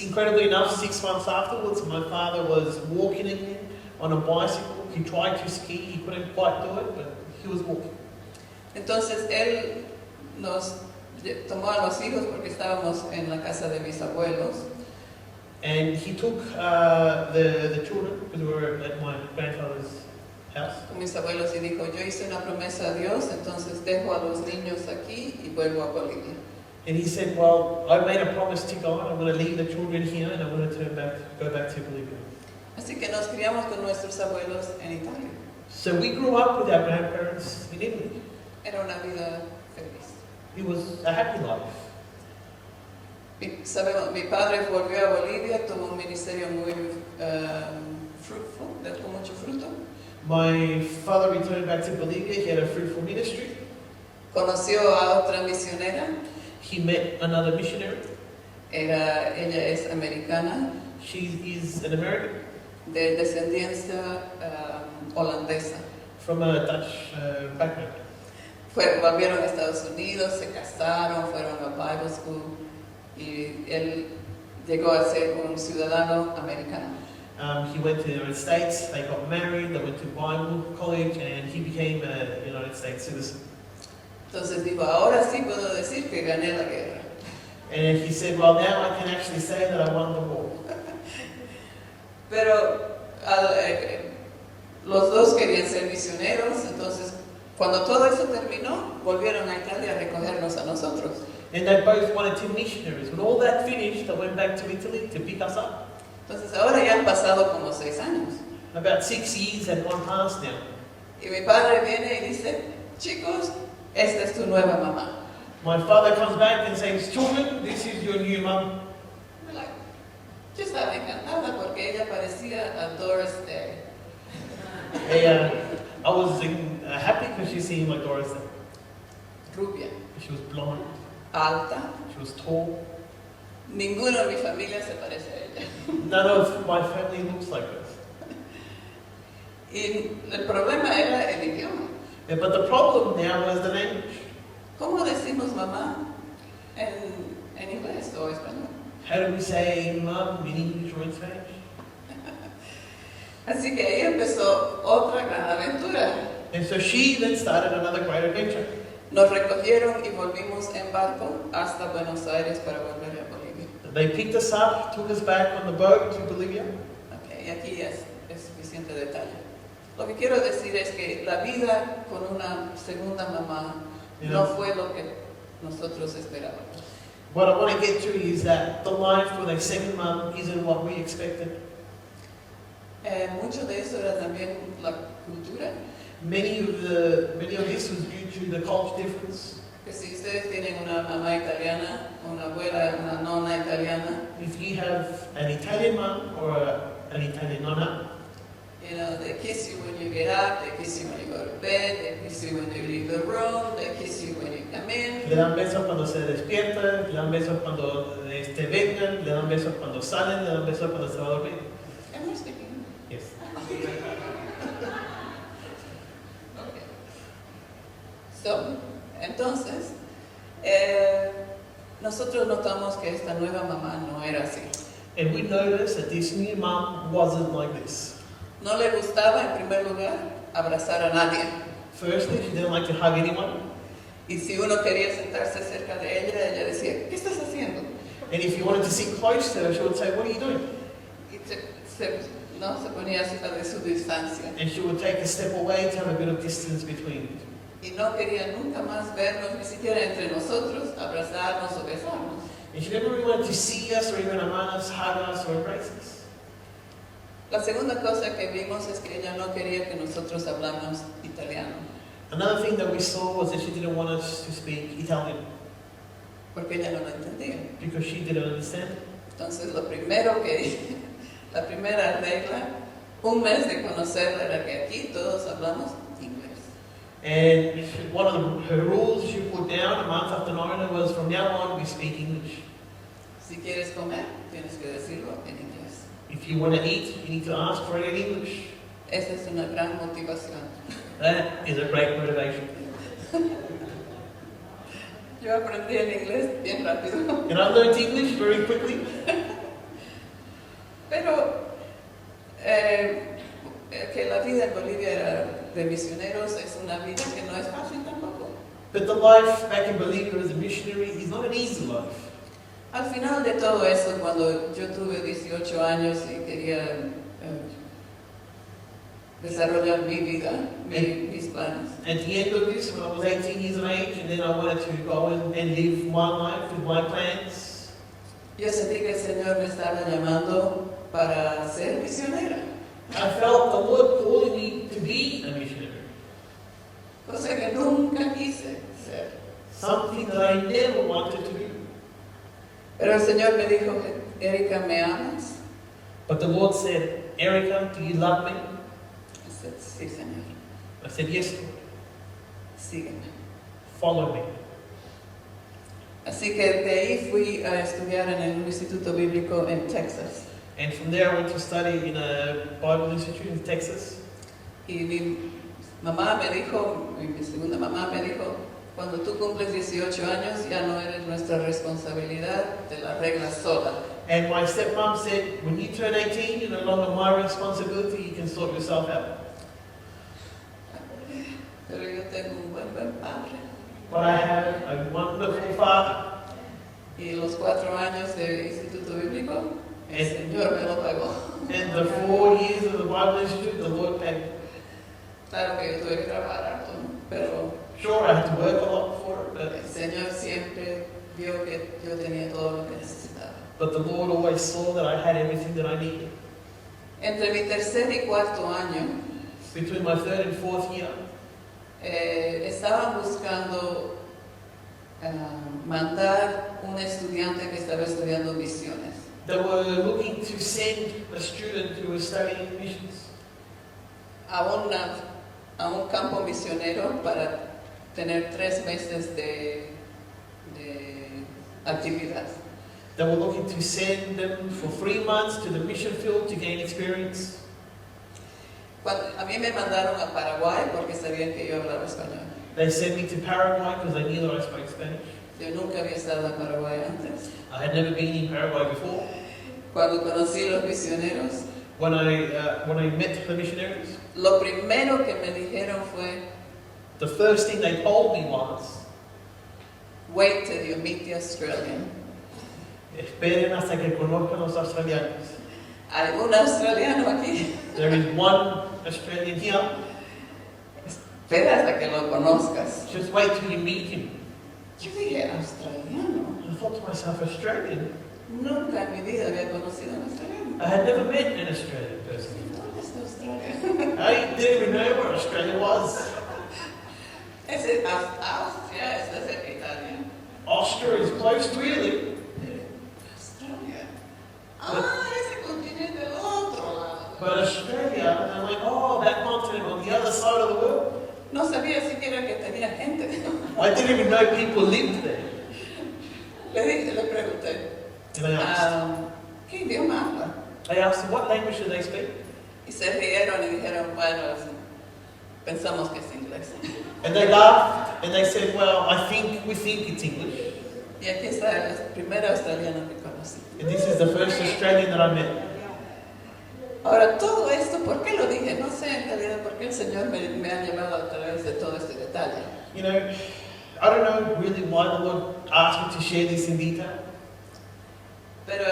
Incredibly enough, 6 months afterwards, my father was walking again on a bicycle. He tried to ski, he couldn't quite do it, but he was walking. Entonces él nos tomó a los hijos porque estábamos en la casa de mis abuelos. And he took the children, because we were at my grandfather's house. Con mis abuelos y dijo, yo hice una promesa a Dios, entonces dejo a los niños aquí y vuelvo a Bolivia. And he said, well, I made a promise to God, I'm going to leave the children here and I'm going to go back to Bolivia. Así que nos criamos con nuestros abuelos en Italia. So we grew up with our grandparents in Italy. Era una vida feliz. It was a happy life. Mi padre volvió a Bolivia, tuvo un ministerio muy fruitful, con mucho fruto. My father returned back to Bolivia, he had a fruitful ministry. Conoció a otra misionera. He met another missionary. Ella es americana, She is an American de descendencia holandesa. from a Dutch background. Volvieron a Estados Unidos, se casaron, fueron a Bible School y él llegó a ser un ciudadano americano. He went to the United States, they got married, they went to Bible college, and he became a United States citizen. Entonces dijo, ahora sí puedo decir que gané la guerra. And he said, well, now I can actually say that I won the war. Pero los dos querían ser misioneros, entonces cuando todo eso terminó, volvieron a Italia a recogernos a nosotros. And they both wanted to be missionaries. When all that finished, they went back to Italy to pick us up. Entonces ahora ya han pasado como 6 años. About 6 years had gone past now. Y mi padre viene y dice, chicos, esta es tu nueva mamá. My father comes back and says, children, this is your new mum. Yo estaba encantada porque ella parecía a Doris Day. I was happy because she seemed like Doris. Rubia, She was blonde, alta. she was tall. Ninguno de mi familia se parece a ella. None of my family looks like her. Y el problema era el idioma. Yeah, but the problem now was the language. ¿Cómo decimos mamá en inglés o español? How do we say mum in English or in Spanish? Así que ahí empezó otra gran aventura. And so she then started another great adventure. Nos recogieron y volvimos en barco hasta Buenos Aires para volver a Bolivia. They picked us up, took us back on the boat to Bolivia. Okay, y aquí es suficiente detalle. Lo que quiero decir es que la vida con una segunda mamá no fue lo que nosotros esperábamos. What I want to get to is that the life with a second mum isn't what we expected. Mucho de eso era también la cultura. Many of this was due to the culture difference. Que si ustedes tienen una mamá italiana, una abuela, una nonna italiana, If you have an Italian mum or an Italian nonna, you know, they kiss you when you get up, they kiss you when you go to bed, they kiss you when you leave the room, they kiss you when you come in. le dan besos cuando se despiertan, le dan besos cuando vengan, le dan besos cuando salen, le dan besos cuando se va a dormir. Am I speaking? Yes. Okay. So, entonces, nosotros notamos que esta nueva mamá no era así. And we noticed that this new mum wasn't like this. No le gustaba, en primer lugar, abrazar a nadie. Firstly, she didn't like to hug anyone. Y si uno quería sentarse cerca de ella, ella decía, ¿qué estás haciendo? And if you wanted to sit close to her, she would say, what are you doing? Y no, se ponía a su distancia. And she would take a step away to have a bit of distance between you. Y no quería nunca más vernos, ni siquiera entre nosotros, abrazarnos o besarnos. And she never really wanted to see us or even among us, hug us or embrace us. La segunda cosa que vimos es que ella no quería que nosotros habláramos italiano, Another thing that we saw was that she didn't want us to speak Italian porque ella no lo entendía. because she didn't understand it. Entonces lo primero que, la primera regla, un mes de conocerla era que aquí todos hablamos inglés. And one of her rules she put down a month after knowing it was from now on we speak English. Si quieres comer, tienes que decirlo en inglés. If you want to eat, you need to ask for it in English. Esa es una gran motivación. That is a great motivation. Yo aprendí el inglés bien rápido. And I learned English very quickly. Pero que la vida en Bolivia era de misioneros es una vida que no es fácil tampoco. But the life back in Bolivia as a missionary is not an easy life. Al final de todo eso, cuando yo tuve 18 años y quería desarrollar mi vida, mis planes, At the end of this, when I was 18 years of age, and then I wanted to go and live my life with my plans, yo sentí que el Señor me estaba llamando para ser misionera, I felt the Lord calling me to be a missionary. cosa que nunca quise ser. Something that I never wanted to do. Pero el Señor me dijo, Erika, ¿me amas? But the Lord said, Erica, do you love me? I said, sí, Señor, I said, yes, Lord. sígueme. Follow me. Así que de ahí fui a estudiar en el Instituto Bíblico en Texas. And from there I went to study in a Bible institute in Texas. Y mi mamá me dijo, mi segunda mamá me dijo, cuando tú cumples 18 años ya no eres nuestra responsabilidad, te la arreglas sola. And my stepmom said, when you turn 18, you're no longer my responsibility, you can sort yourself out. Pero yo tengo un buen padre. But I have a wonderful father. Y los 4 años de Instituto Bíblico, el Señor me lo pagó. And the 4 years of the Bible Institute, the Lord paid. Claro que yo tuve que trabajar harto, ¿no? Pero Sure, I had to work a lot for it, el Señor siempre vio que yo tenía todo lo que necesitaba. but the Lord always saw that I had everything that I needed. Entre mi tercer y cuarto año, Between my third and fourth year, estaban buscando mandar un estudiante que estaba estudiando misiones. they were looking to send a student who was studying missions A un campo misionero para tener 3 meses de actividad. They were looking to send them for 3 months to the mission field to gain experience. A mí me mandaron a Paraguay porque sabían que yo hablaba español. They sent me to Paraguay because they knew that I spoke Spanish. Yo nunca había estado en Paraguay antes. I had never been in Paraguay before. Cuando conocí a los misioneros, When I met the missionaries, lo primero que me dijeron fue, the first thing they told me was, wait till you meet the Australian. esperen hasta que conozcan los australianos. ¿Hay un australiano aquí? There is one Australian here. Espera hasta que lo conozcas. Just wait till you meet him. Yo dije, australiano. I thought to myself, Australian? Nunca en mi vida había conocido a un australiano. I had never met an Australian person. ¿Dónde está Australia? I didn't even know where Australia was. Ese Austria, es de Italia. Austria is close to Italy. Australia. Ese continente del otro lado. But Australia, and I'm like, oh, that continent on the other side of the world. No sabía siquiera que tenía gente. I didn't even know people lived there. Le pregunté, And I asked, ¿qué idioma habla? I asked them, what language do they speak? Y se rieron y dijeron, bueno, pensamos que es inglés. And they laughed, and they said, well, we think it's English. Y aquí está el primer australiano que conocí. And this is the first Australian that I met. Ahora, todo esto, ¿por qué lo dije? No sé en realidad por qué el Señor me ha llevado a través de todo este detalle. You know, I don't know really why the Lord asked me to share this in detail, Pero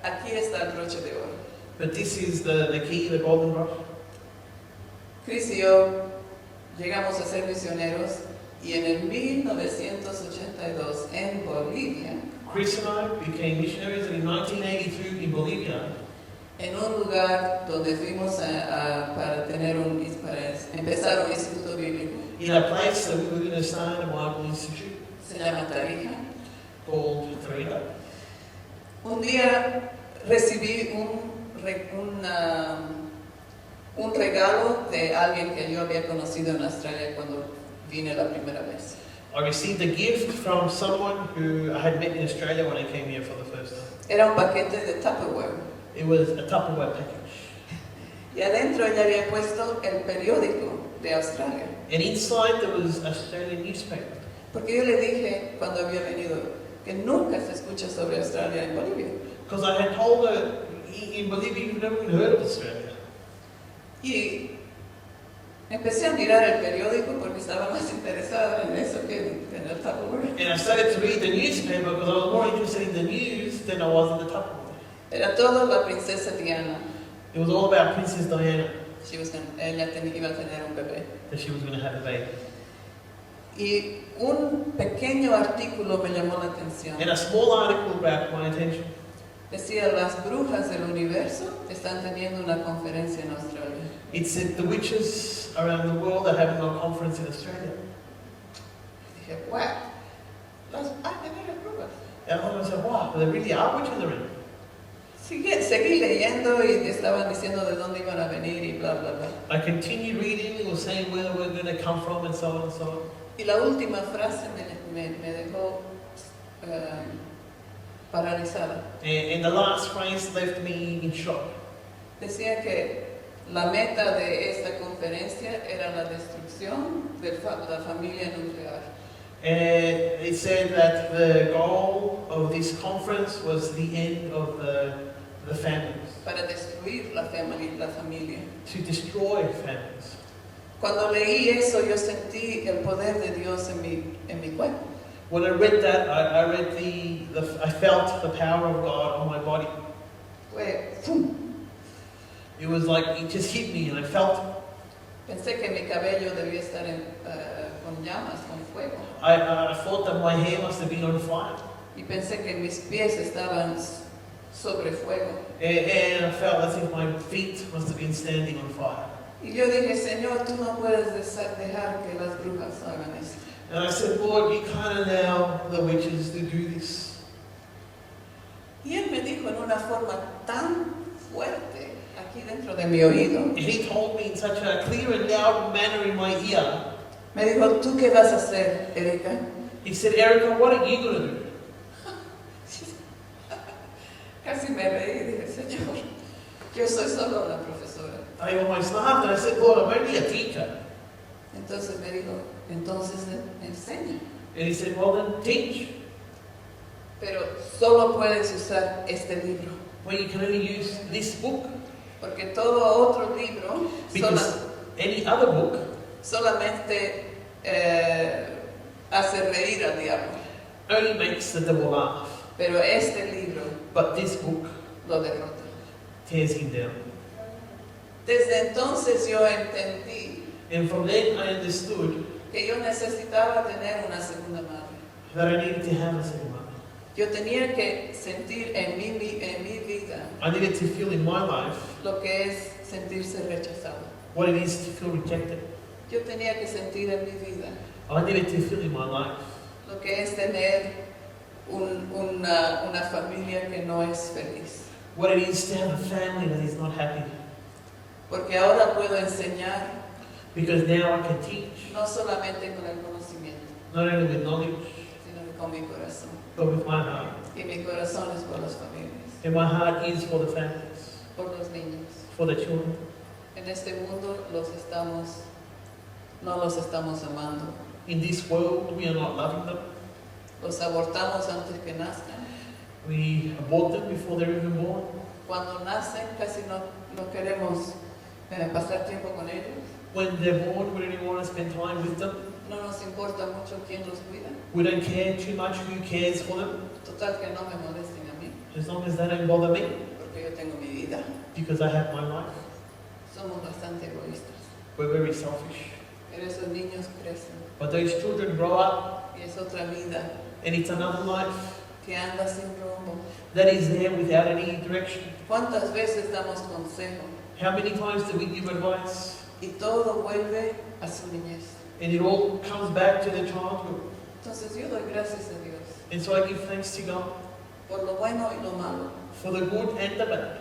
aquí está el broche de oro. but this is the key, the golden rush. Chris y yo llegamos a ser misioneros y en el 1982 en Bolivia, Chris and I became missionaries in 1982 in Bolivia, en un lugar donde fuimos para empezar un instituto bíblico. in a place that we were going to start a Bible Institute Se llama Tarija. called Tarija. Un día recibí un regalo de alguien que yo había conocido en Australia cuando vine la primera vez. I received a gift from someone who I had met in Australia when I came here for the first time. Era un paquete de Tupperware. It was a Tupperware package. Y adentro ella había puesto el periódico de Australia. And inside there was an Australian newspaper. Porque yo le dije cuando había venido que nunca se escucha sobre Australia en Bolivia. Because I had told her, in Bolivia you've never even heard of Australia. Y empecé a mirar el periódico porque estaba más interesada en eso que And I started to read the newspaper because I was more interested in the news than I was in the Tupperware. Era todo la princesa Diana. It was all about Princess Diana, Ella iba a tener un bebé. that she was going to have a baby. Y un pequeño artículo me llamó la atención. And a small article grabbed my attention. Decía, las brujas del universo están teniendo una conferencia en Australia. It said the witches around the world are having a conference in Australia. Dije, wow, de veras brujas. And I said, wow, there really are witches around. Seguí leyendo y estaban diciendo de dónde iban a venir y bla, bla, bla. I continued reading, it was saying where they were going to come from and so on and so on. Y la última frase me dejó paralizada. And the last phrase left me in shock. Decía que la meta de esta conferencia era la destrucción de la familia nuclear. And it said that the goal of this conference was the end of the families, Para destruir la familia. to destroy families. Cuando leí eso, yo sentí el poder de Dios en mi cuerpo. When I read that, I felt the power of God on my body. Fue, ¡fum! It was like it just hit me, and I felt it. Pensé que mi cabello debía estar con llamas, con fuego. I thought that my hair must have been on fire, Y pensé que mis pies estaban sobre fuego. and I felt as if my feet must have been standing on fire. Y yo dije, Señor, tú no puedes dejar que las brujas hagan esto. And I said, Lord, you can't allow the witches to do this. Y Él me dijo en una forma tan fuerte aquí dentro de mi oído. And he told me in such a clear and loud manner in my ear. Me dijo, ¿tú qué vas a hacer, Erika? He said, Erica, what are you going to do? Casi me reí y dije, Señor, yo soy solo una profesora. I almost laughed and I said, Lord, I'm only a teacher. Entonces me dijo, entonces enseña. And he said, well then, teach. Pero solo puedes usar este libro. Well, you can only use this book. Porque todo otro libro Because any other book solamente hace reír al diablo. only makes the devil laugh. Pero este libro But this book lo derrota. tears him down. Desde entonces yo entendí And from then I understood que yo necesitaba tener una segunda madre. that I needed to have a second mother. Yo tenía que sentir en mi vida I needed to feel in my life lo que es sentirse rechazado. what it is to feel rejected. Yo tenía que sentir en mi vida I needed to feel in my life lo que es tener una familia que no es feliz. what it is to have a family that is not happy. Porque ahora puedo enseñar Because now I can teach, no solamente con el conocimiento, not only with knowledge, sino con mi corazón. but with my heart. Y mi corazón es por las familias, And my heart is for the families, por los niños. for the children. En este mundo no los estamos amando. In this world, we are not loving them. Los abortamos antes que nazcan. We abort them before they're even born. Cuando nacen casi no queremos pasar tiempo con ellos. When they're born, we don't even want to spend time with them. No nos importa mucho quién los cuida. We don't care too much who cares for them, Total que no me molesten a mí, as long as they don't bother me, porque yo tengo mi vida. because I have my life. Somos bastante egoístas. We're very selfish. Pero esos niños crecen But those children grow up, y es otra vida and it's another life que anda sin rumbo. that is there without any direction. ¿Cuántas veces damos consejo How many times do we give advice, y todo vuelve a su niñez? and it all comes back to the childhood? Entonces yo doy gracias a Dios And so I give thanks to God por lo bueno y lo malo. for the good and the bad.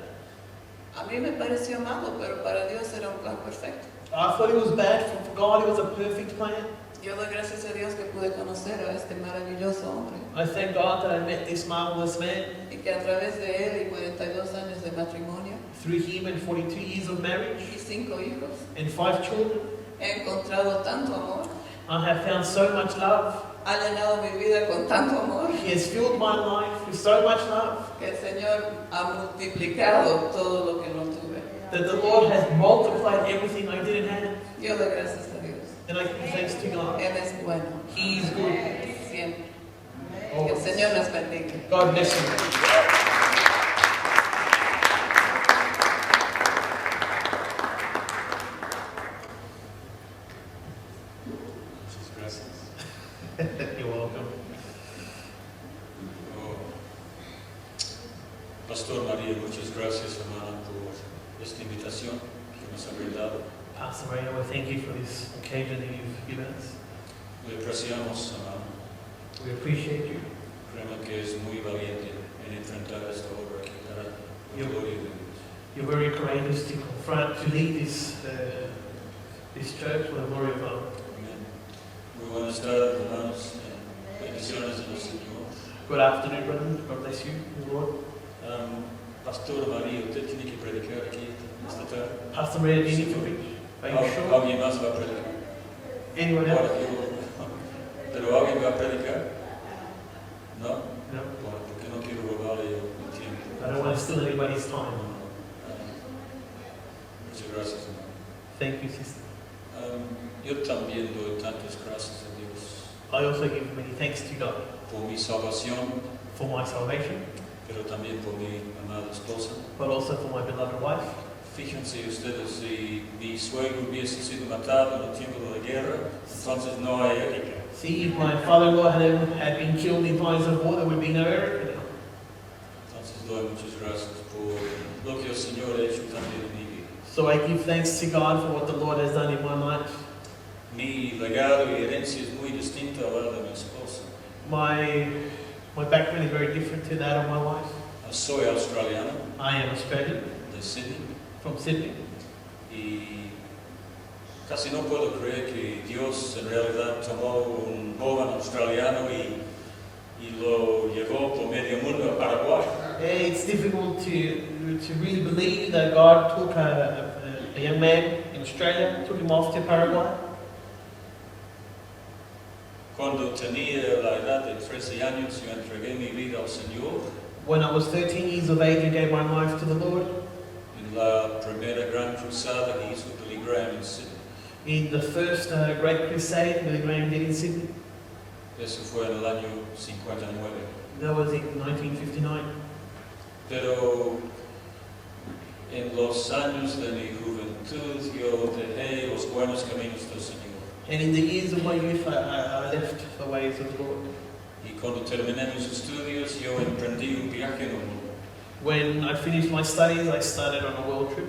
A mí me pareció malo, pero para Dios era un plan perfecto. I thought it was bad, for God it was a perfect plan. Yo doy gracias a Dios que pude conocer a este maravilloso hombre I thank God that I met this marvelous man. y que a través de él y 42 años de matrimonio Through him and 42 years of marriage y 5 hijos, and 5 children, he encontrado tanto amor, I have found so much love. ha llenado mi vida con tanto amor, He has filled my life with so much love que el Señor ha multiplicado todo lo que no tuve. that the Lord has multiplied everything I didn't have. Yo doy gracias a Dios. And I give thanks to God. Él es bueno, He is good. siempre. Que el Señor nos bendiga. God bless you. Muchas gracias. You're welcome. Oh. Pastor María, muchas gracias, hermana, por esta invitación que nos ha brindado. Pastor Maria, we thank you for this occasion that you've given us. Le apreciamos, hermano. We appreciate you. Creo que es muy valiente en enfrentar esta obra que dará la gloria de Dios. You're very courageous to confront, to lead this church for the glory of God. Amén. Muy buenas tardes, hermanos. Bendiciones en el Señor. Good afternoon, brothers. God bless you, the Lord. Pastor María, usted tiene que predicar aquí esta tarde. Pastor Maria, do you need to preach? Are you sure? ¿Alguien más va a predicar? Anyone Ahora else? ¿Pero alguien va a predicar? ¿No? No? Bueno, porque no quiero robarle el tiempo. I don't want to steal anybody's time. Muchas gracias, hermano. Thank you, sister. Yo también doy tantas gracias a Dios I also give many thanks to God por mi salvación, for my salvation, pero también por mi amada esposa. but also for my beloved wife. Fíjense ustedes, si mi suegro hubiese sido matado en el tiempo de la guerra, entonces no hay ética. See, if my father-in-law had been killed in times of war, there would be no Eric now. Entonces doy muchas gracias por lo que el Señor ha hecho también en mi vida. So I give thanks to God for what the Lord has done in my life. Mi legado y herencia es muy distinto a la de mi esposa. My background is very different to that of my wife. Soy australiano, I am Australian, de Sydney, from Sydney, y casi no puedo creer que Dios en realidad tomó un joven australiano y lo llevó por medio mundo a Paraguay. It's difficult to really believe that God took a young man in Australia, took him off to Paraguay. Cuando tenía la edad de 13 años, yo entregué mi vida al Señor When I was 13 years of age, I gave my life to the Lord. en la primera gran cruzada que hizo Billy Graham en Sydney. In the first Great Crusade Billy Graham did in Sydney. Eso fue en el año 59. That was in 1959. Pero en los años de mi juventud yo dejé los buenos caminos del Señor. And in the years of my youth, I left the ways of the Lord. Y cuando terminé mis estudios, yo emprendí un viaje en el mundo. When I finished my studies, I started on a world trip.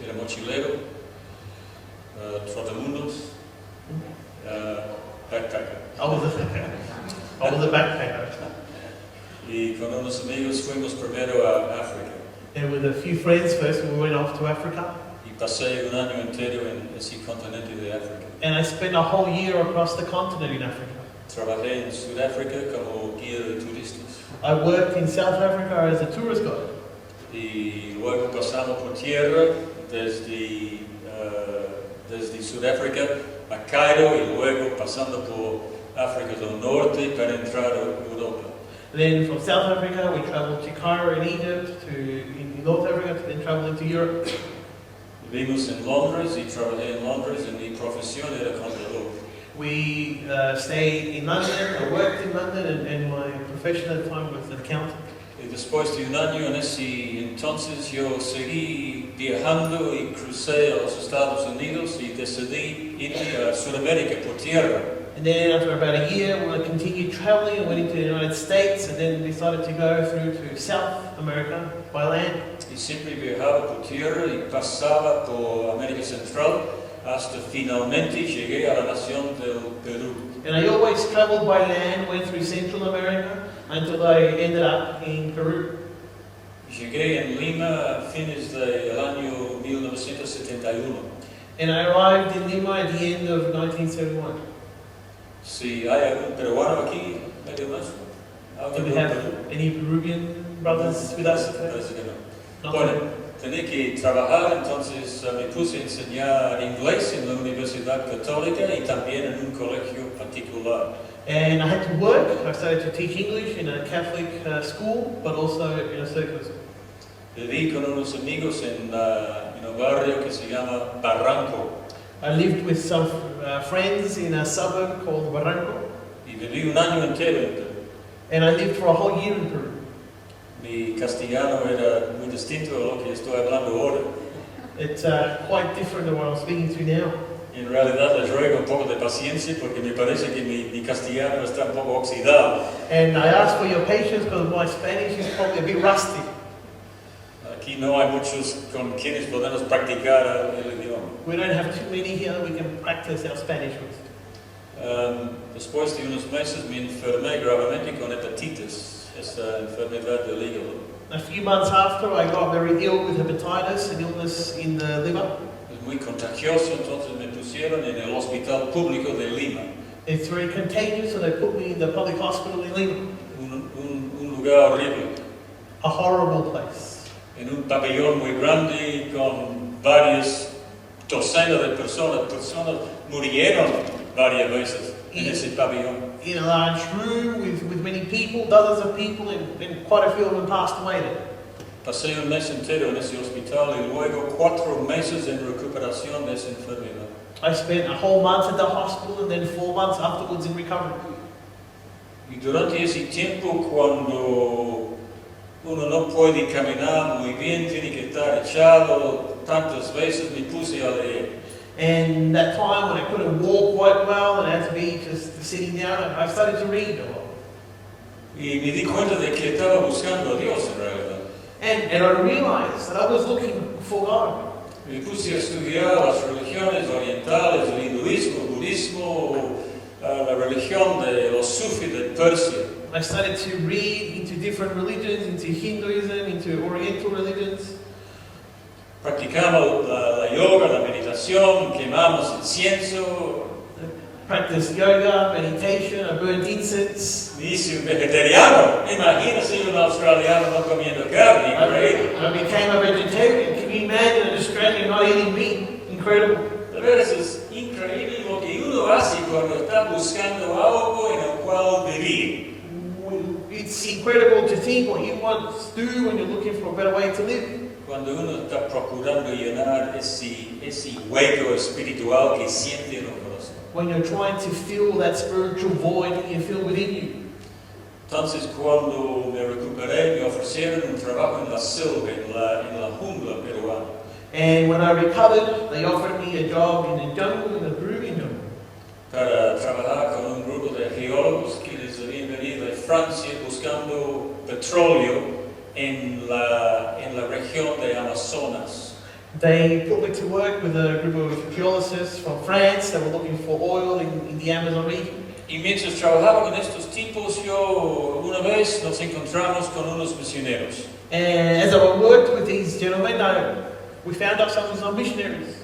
Era mochilero, trotamundos, backpacker. I was a backpacker. Y con unos amigos fuimos primero a África. And with a few friends, first we went off to Africa. Y pasé un año entero en ese continente de África. And I spent a whole year across the continent in Africa. Trabajé en Sudáfrica como guía de turistas. I worked in South Africa as a tourist guide. Y luego pasamos por tierra desde Sudáfrica a Cairo y luego pasando por África del Norte para entrar a Europa. Then from South Africa, we traveled to Cairo in Egypt, in North Africa, to then travel into Europe. Vivimos en Londres y trabajé en Londres y mi profesión era contador. We stayed in London, I worked in London, and my profession at the time was an accountant. Y después de un año en ese entonces yo seguí viajando y crucé a los Estados Unidos y decidí ir a Sudamérica por tierra. And then after about a year, we continued traveling and went into the United States, and then decided to go through to South America by land. Y siempre viajaba por tierra y pasaba por América Central hasta finalmente llegué a la nación del Perú. And I always traveled by land, went through Central America, until I ended up in Peru. Llegué en Lima a fines del año 1971. And I arrived in Lima at the end of 1971. Si hay algún peruano aquí, medio más. Do we have any Peruvian brothers with us? Parece que no. No. Bueno, tenía que trabajar, entonces me puse a enseñar inglés en la Universidad Católica y también en un colegio particular. And I had to work. I started to teach English in a Catholic school, but also in a secular school. Viví con unos amigos en un barrio que se llama Barranco. I lived with some friends in a suburb called Barranco. Y viví un año entero en Perú. And I lived for a whole year in Peru. Mi castellano era muy distinto a lo que estoy hablando ahora. It's quite different than what I'm speaking to now. En realidad les ruego un poco de paciencia porque me parece que mi castellano está un poco oxidado. And I ask for your patience because my Spanish is probably a bit rusty. Aquí no hay muchos con quienes podemos practicar el idioma. We don't have too many here we can practice our Spanish with. Después de unos meses me enfermé gravemente con hepatitis, esta enfermedad del hígado. A few months after, I got very ill with hepatitis, an illness in the liver. Es muy contagioso, entonces me pusieron en el hospital público de Lima. It's very contagious, so they put me in the public hospital in Lima. Un lugar horrible. A horrible place. En un pabellón muy grande con varias docenas de personas. Personas murieron varias veces en ese pabellón. In a large room with many people, dozens of people, and quite a few of them passed away there. Pasé un mes entero en ese hospital y luego 4 meses en recuperación de esa enfermedad. I spent a whole month at the hospital and then 4 months afterwards in recovery. Y durante ese tiempo, cuando uno no puede caminar muy bien, tiene que estar echado, tantas veces me puse a leer. And that time when I couldn't walk quite well and I had to be just sitting down, I started to read a lot. Y me di cuenta de que estaba buscando a Dios en realidad. And I realized that I was looking for God. Me puse a estudiar las religiones orientales, el hinduismo, el budismo, la religión de los sufis de Persia. I started to read into different religions, into Hinduism, into Oriental religions. Practicamos la yoga, la meditación, quemamos incienso. Practiced yoga, meditation, I burned incense. Me hice un vegetariano. Imagínese un australiano no comiendo carne, increíble. I became a vegetarian. Can you imagine an Australian not eating meat? Incredible. De veras es increíble lo que uno hace cuando está buscando algo en el cual vivir. It's incredible to think what you want to do when you're looking for a better way to live. Cuando uno está procurando llenar ese hueco espiritual que siente en el corazón. When you're trying to fill that spiritual void that you feel within you. Entonces, cuando me recuperé, me ofrecieron un trabajo en la selva, en la jungla peruana. And when I recovered, they offered me a job in the jungle, in the Peruvian jungle. Para trabajar con un grupo de geólogos que les habían venido de Francia buscando petróleo en la región de Amazonas. They put me to work with a group of geologists from France that were looking for oil in the Amazon region. Y mientras trabajaba con estos tipos, una vez nos encontramos con unos misioneros. And as I worked with these gentlemen, we found ourselves some missionaries.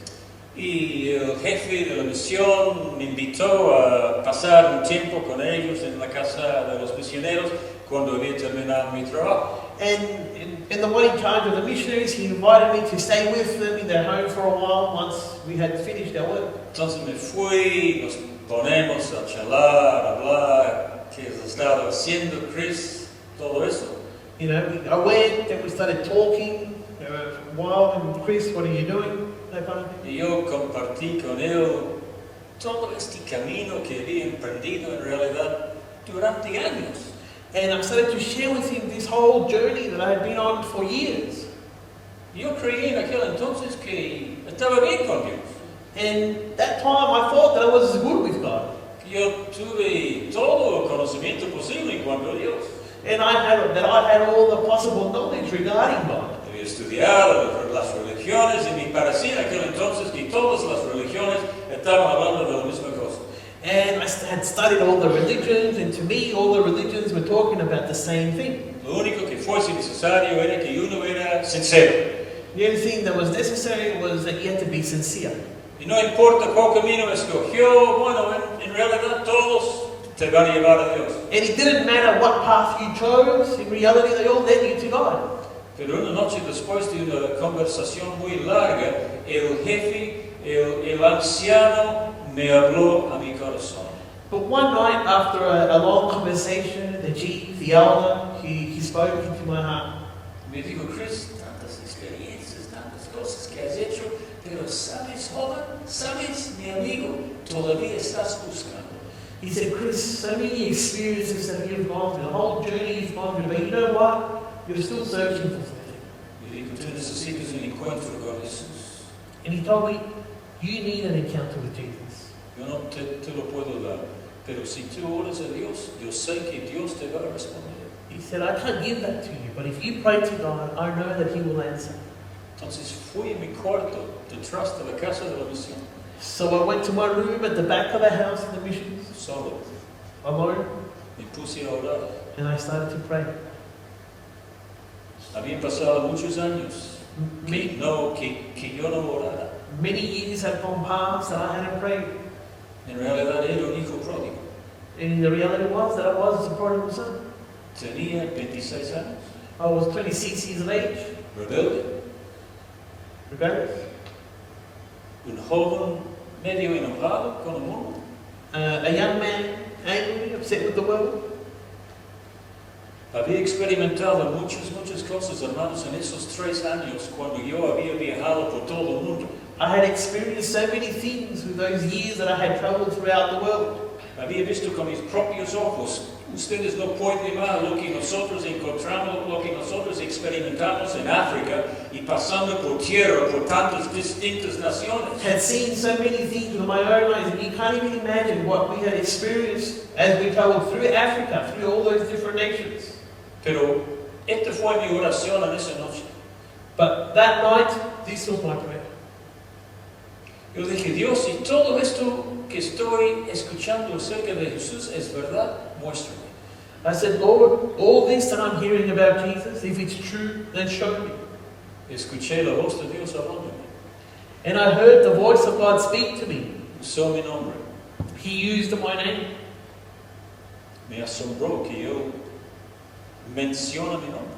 Y el jefe de la misión me invitó a pasar un tiempo con ellos en la casa de los misioneros cuando había terminado mi trabajo. And the one in charge of the missionaries, he invited me to stay with them in their home for a while once we had finished our work. Entonces me fui, nos ponemos a charlar, a hablar, qué has estado haciendo, Chris, todo eso. You know, I went and we started talking for a while, and Chris, what are you doing? That kind of thing. Y yo compartí con él todo este camino que había emprendido en realidad durante años. And I started to share with him this whole journey that I had been on for years. Yo creí en aquel entonces que estaba bien con Dios. And that time I thought that I was good with God. Yo tuve todo el conocimiento posible en cuanto a Dios. And I had all the possible knowledge regarding God. Había estudiado las religiones y me parecía en aquel entonces que todas las religiones estaban hablando de la misma cosa. And I had studied all the religions, and to me, all the religions were talking about the same thing. Lo único que fuese necesario era que uno era sincero. The only thing that was necessary was that you had to be sincere. Y no importa cuál camino escogió, bueno, en realidad todos te van a llevar a Dios. And it didn't matter what path you chose, in reality they all led you to God. Pero una noche después de una conversación muy larga, el jefe, el anciano, me habló a mi corazón. But one night, after a long conversation, the chief, the elder, he spoke into my heart. Me dijo, Chris, tantas experiencias, tantas cosas que has hecho, pero sabes, joven, sabes, mi amigo, todavía estás buscando. He said, Chris, so many experiences that you've gone through, the whole journey you've gone through, but you know what? You're still searching for something. Y dijo, tú necesitas un encuentro con Jesús. And he told me, you need an encounter with Jesus. Yo no te lo puedo dar, pero si tú oras a Dios, yo sé que Dios te va a responder. He said, I can't give that to you, but if you pray to God, I know that He will answer. Entonces fui a mi cuarto detrás de la casa de la misión, So I went to my room at the back of the house in the missions, solo. alone, Me puse a orar. and I started to pray. Habían pasado muchos años Many, que yo no orara. many years had gone past and I hadn't prayed. En realidad era un hijo pródigo. And the reality was that I was the prodigal son. Tenía 26 años, I was 26 years of age, rebelde, rebellious, un joven medio enojado con el mundo. a young man angry, upset with the world. Había experimentado muchas cosas, hermanos, en esos 3 años cuando yo había viajado por todo el mundo. I had experienced so many things with those years that I had traveled throughout the world. Había visto con mis propios ojos. Ustedes no pueden imaginar lo que nosotros encontramos, lo que nosotros experimentamos en África y pasando por tierra por tantas distintas naciones. Had seen so many things with my own eyes, and you can't even imagine what we had experienced as we traveled through Africa, through all those different nations. Pero esta fue mi oración en esa noche. But that night, this was my prayer. Yo dije, Dios, si todo esto que estoy escuchando acerca de Jesús es verdad, muéstrame. I said, Lord, all this that I'm hearing about Jesus, if it's true, then show me. Escuché la voz de Dios hablándome. And I heard the voice of God speak to me. Usó mi nombre. He used my name. Me asombró que yo menciona mi nombre.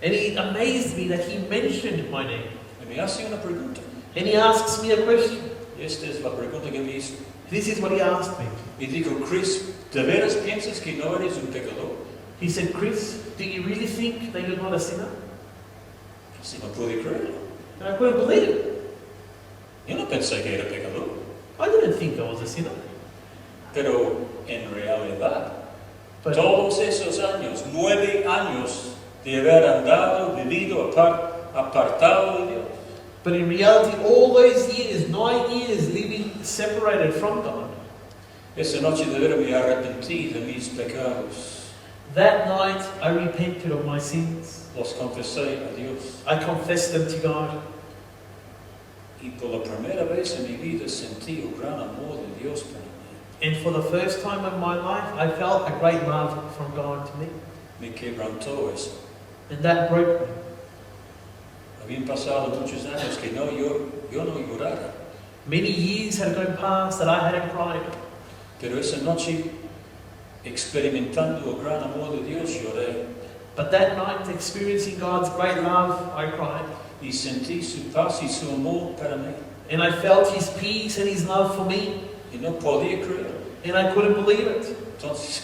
And it amazed me that He mentioned my name. Y me hace una pregunta. And He asks me a question. Y esta es la pregunta que me hizo. This is what He asked me. Me dijo, Chris, ¿de veras piensas que no eres un pecador? He said, Chris, do you really think that you're not a sinner? Si no pude creerlo. And I couldn't believe it. Yo no pensé que era pecador. I didn't think I was a sinner. Pero en realidad, But, todos esos años, 9 años de haber andado, vivido apartado de Dios. but in reality, all those years, 9 years living separated from God, Esa noche de ver me arrepentí de mis pecados. that night I repented of my sins. Los confesé a Dios. I confessed them to God. Y por la primera vez en mi vida sentí el gran amor de Dios para mí. And for the first time in my life, I felt a great love from God to me. Me quebrantó eso. And that broke me. Habían pasado muchos años que yo no llorara. Many years had gone past that I hadn't cried. Pero esa noche, experimentando el gran amor de Dios, lloré. But that night, experiencing God's great love, I cried. Y sentí su paz y su amor para mí. And I felt His peace and His love for me. Y no podía creerlo. And I couldn't believe it. Entonces,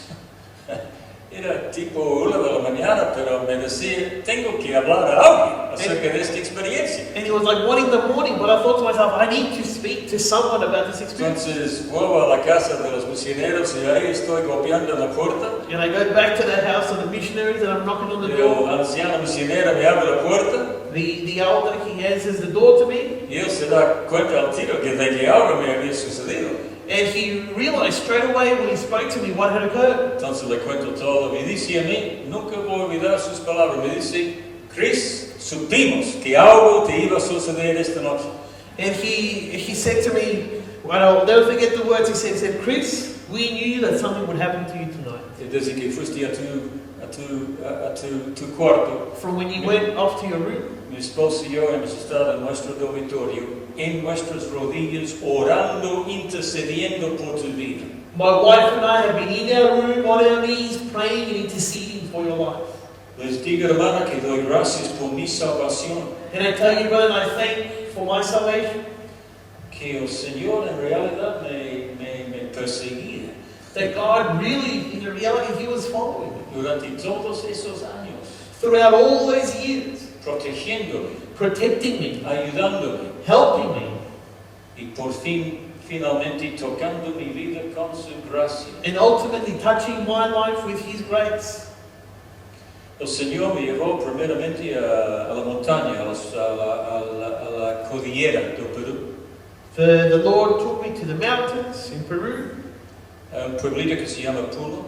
era tipo 1 de la mañana, pero me decía, tengo que hablar a alguien acerca de esta experiencia. And it was like 1 in the morning, but I thought to myself, I need to speak to someone about this experience. Entonces, vuelvo a la casa de los misioneros y ahí estoy golpeando la puerta. And I go back to the house of the missionaries and I'm knocking on the El door. anciano misionero me abre la puerta The elder, he answers the door to me. y él se da cuenta al tiro que de que algo me había sucedido. And he realized straight away when he spoke to me what had occurred. Entonces le cuento todo. Me dice a mí, nunca voy a olvidar sus palabras. Me dice, Chris, supimos que algo te iba a suceder esta noche. And he said to me, well, I'll never forget the words he said, Chris, we knew that something would happen to you tonight. Y desde que fuiste a tu cuarto, From when you went off to your room, mi esposo y yo hemos estado en nuestro dormitorio, en nuestras rodillas, orando, intercediendo por tu vida. my wife and I have been in our room on our knees praying and interceding for your life. Les digo, hermana, que doy gracias por mi salvación, And I tell you, brother, I thank for my salvation, que el Señor en realidad me perseguía that God really, in reality, He was following me. durante todos esos años, Throughout all those years, protegiéndome, protecting me, ayudándome, helping me. y por fin finalmente tocando mi vida con su gracia. and ultimately touching my life with His grace. El Señor me llevó primeramente a la montaña, a la cordillera del Perú, The Lord took me to the mountains in Peru, a un pueblito que se llama Puno,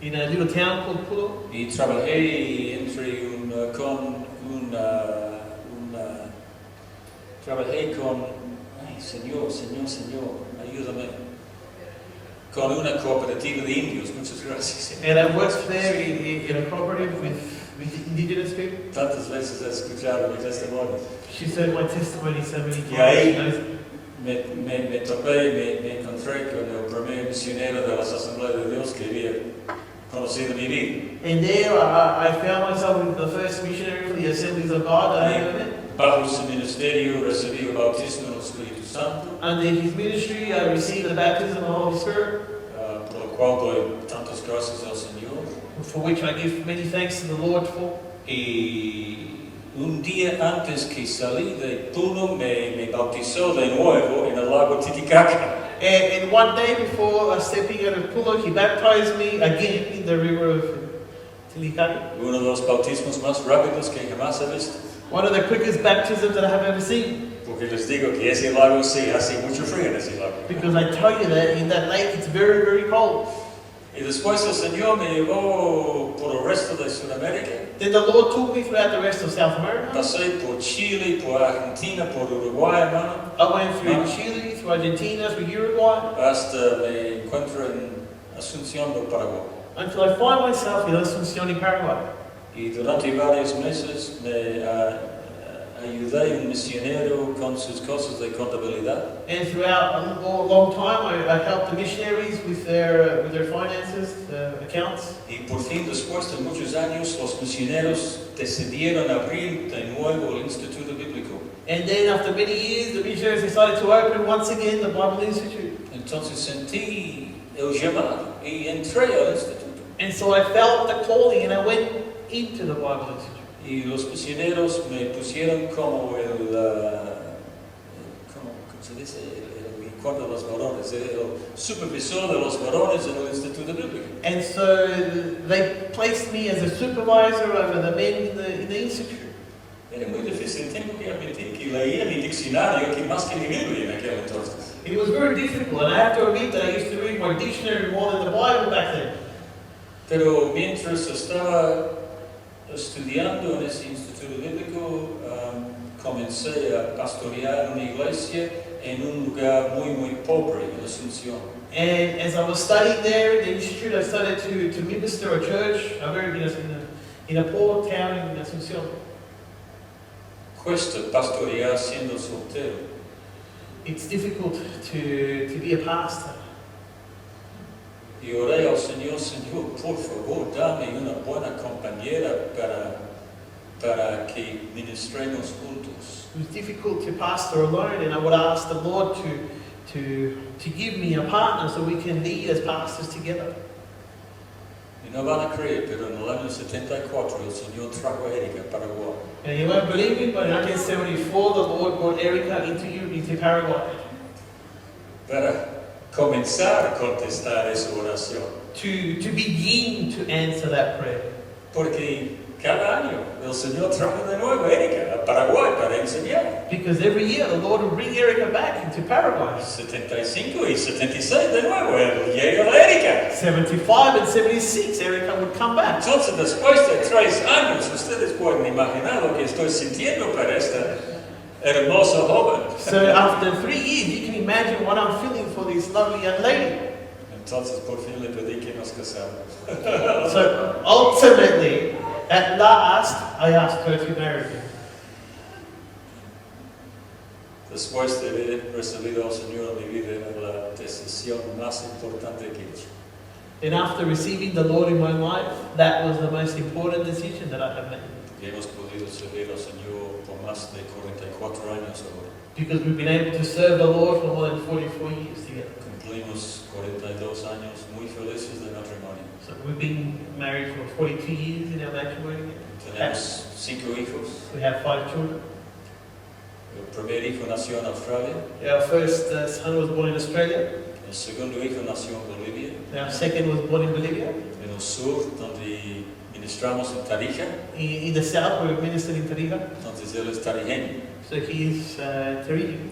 in a little town called Pulo, y trabajé ay Señor, ayúdame, con una cooperativa de indios, muchas gracias. and I worked there in a cooperative with indigenous people. Tantas veces he escuchado mi testimonio. She said my testimony so many times. Y ahí- She knows Me encontré con el primer misionero de las Asambleas de Dios que había conocido en mi vida. And there I found myself with the first missionary for the Assemblies of God that I ever met. Bajo su ministerio recibí el bautismo en el Espíritu Santo, Under his ministry, I received the baptism of the Holy Spirit, por lo cual doy tantas gracias al Señor. for which I give many thanks to the Lord for. Y un día antes que salí de Puno me bautizó de nuevo en el lago Titicaca. And one day before stepping out of Pulo, he baptized me again in the river of Titicaca. Uno de los bautismos más rápidos que jamás he visto. One of the quickest baptisms that I have ever seen. Porque les digo que ese lago sí hace mucho frío en ese lago. Because I tell you that in that lake it's very, very cold. Y después el Señor me llevó por el resto de Sudamérica. Then the Lord took me throughout the rest of South America. Pasé por Chile, por Argentina, por Uruguay, hermano, I went through Chile, through Argentina, through Uruguay, hasta me encuentro en Asunción del Paraguay. until I find myself in Asunción, in Paraguay. Y durante varios meses me ayudé a un misionero con sus cosas de contabilidad. And throughout a long time, I helped the missionaries with their finances, accounts. Y por fin, después de muchos años, los misioneros decidieron abrir de nuevo el Instituto Bíblico. And then after many years, the missionaries decided to open once again the Bible Institute. Entonces sentí el llamado y entré al instituto. And so I felt the calling and I went into the Bible Institute. Y los misioneros me pusieron como ¿cómo se dice? El cuarto de los varones, el supervisor de los varones en el Instituto Bíblico. And so they placed me as a supervisor over the men in the institute. Era muy difícil, tengo que admitir que leía mi diccionario que más que mi Biblia en aquel entonces. It was very difficult, and I have to admit that I used to read my dictionary more than the Bible back then. Pero mientras estaba estudiando en ese Instituto Bíblico, comencé a pastorear una iglesia en un lugar muy pobre en Asunción. And as I was studying there in the institute, I started to minister a church, in a poor town in Asunción. Cuesta pastorear siendo soltero. It's difficult to be a pastor. Y oré al Señor, Señor, por favor, dame una buena compañera para que ministremos juntos. It was difficult to pastor alone, and I would ask the Lord to give me a partner so we can lead as pastors together. Y no van a creer, pero en el año 74 el Señor trajo a Erika a Paraguay. And you won't believe it, but in 1974, the Lord brought Erica into Paraguay Para comenzar a contestar esa oración. to begin to answer that prayer. Porque cada año el Señor trajo de nuevo a Erika a Paraguay para enseñar. Because every year the Lord would bring Erica back into Paraguay. 75 y 76 de nuevo, llega la Erika. 75 and 76, Erica would come back. Entonces, después de 3 años, ustedes pueden imaginar lo que estoy sintiendo para esta hermosa joven. So after 3 years, you can imagine what I'm feeling for this lovely young lady. Entonces, por fin le pedí que nos casáramos. So ultimately, at last, I asked her to marry me. Después de haber recibido al Señor en mi vida, era la decisión más importante que he hecho. And after receiving the Lord in my life, that was the most important decision that I have made. Que hemos podido servir al Señor por más de 44 años ahora. Because we've been able to serve the Lord for more than 44 years together. Cumplimos 42 años muy felices de matrimonio. So we've been married for 42 years in our matrimony. Tenemos 5 hijos. We have 5 children. El primer hijo nació en Australia, Our first son was born in Australia. el segundo hijo nació en Bolivia, Our second was born in Bolivia. en el sur, donde ministramos en Tarija, In the south, we ministered in Tarija. entonces él es tarijeño. So he is Tarijan.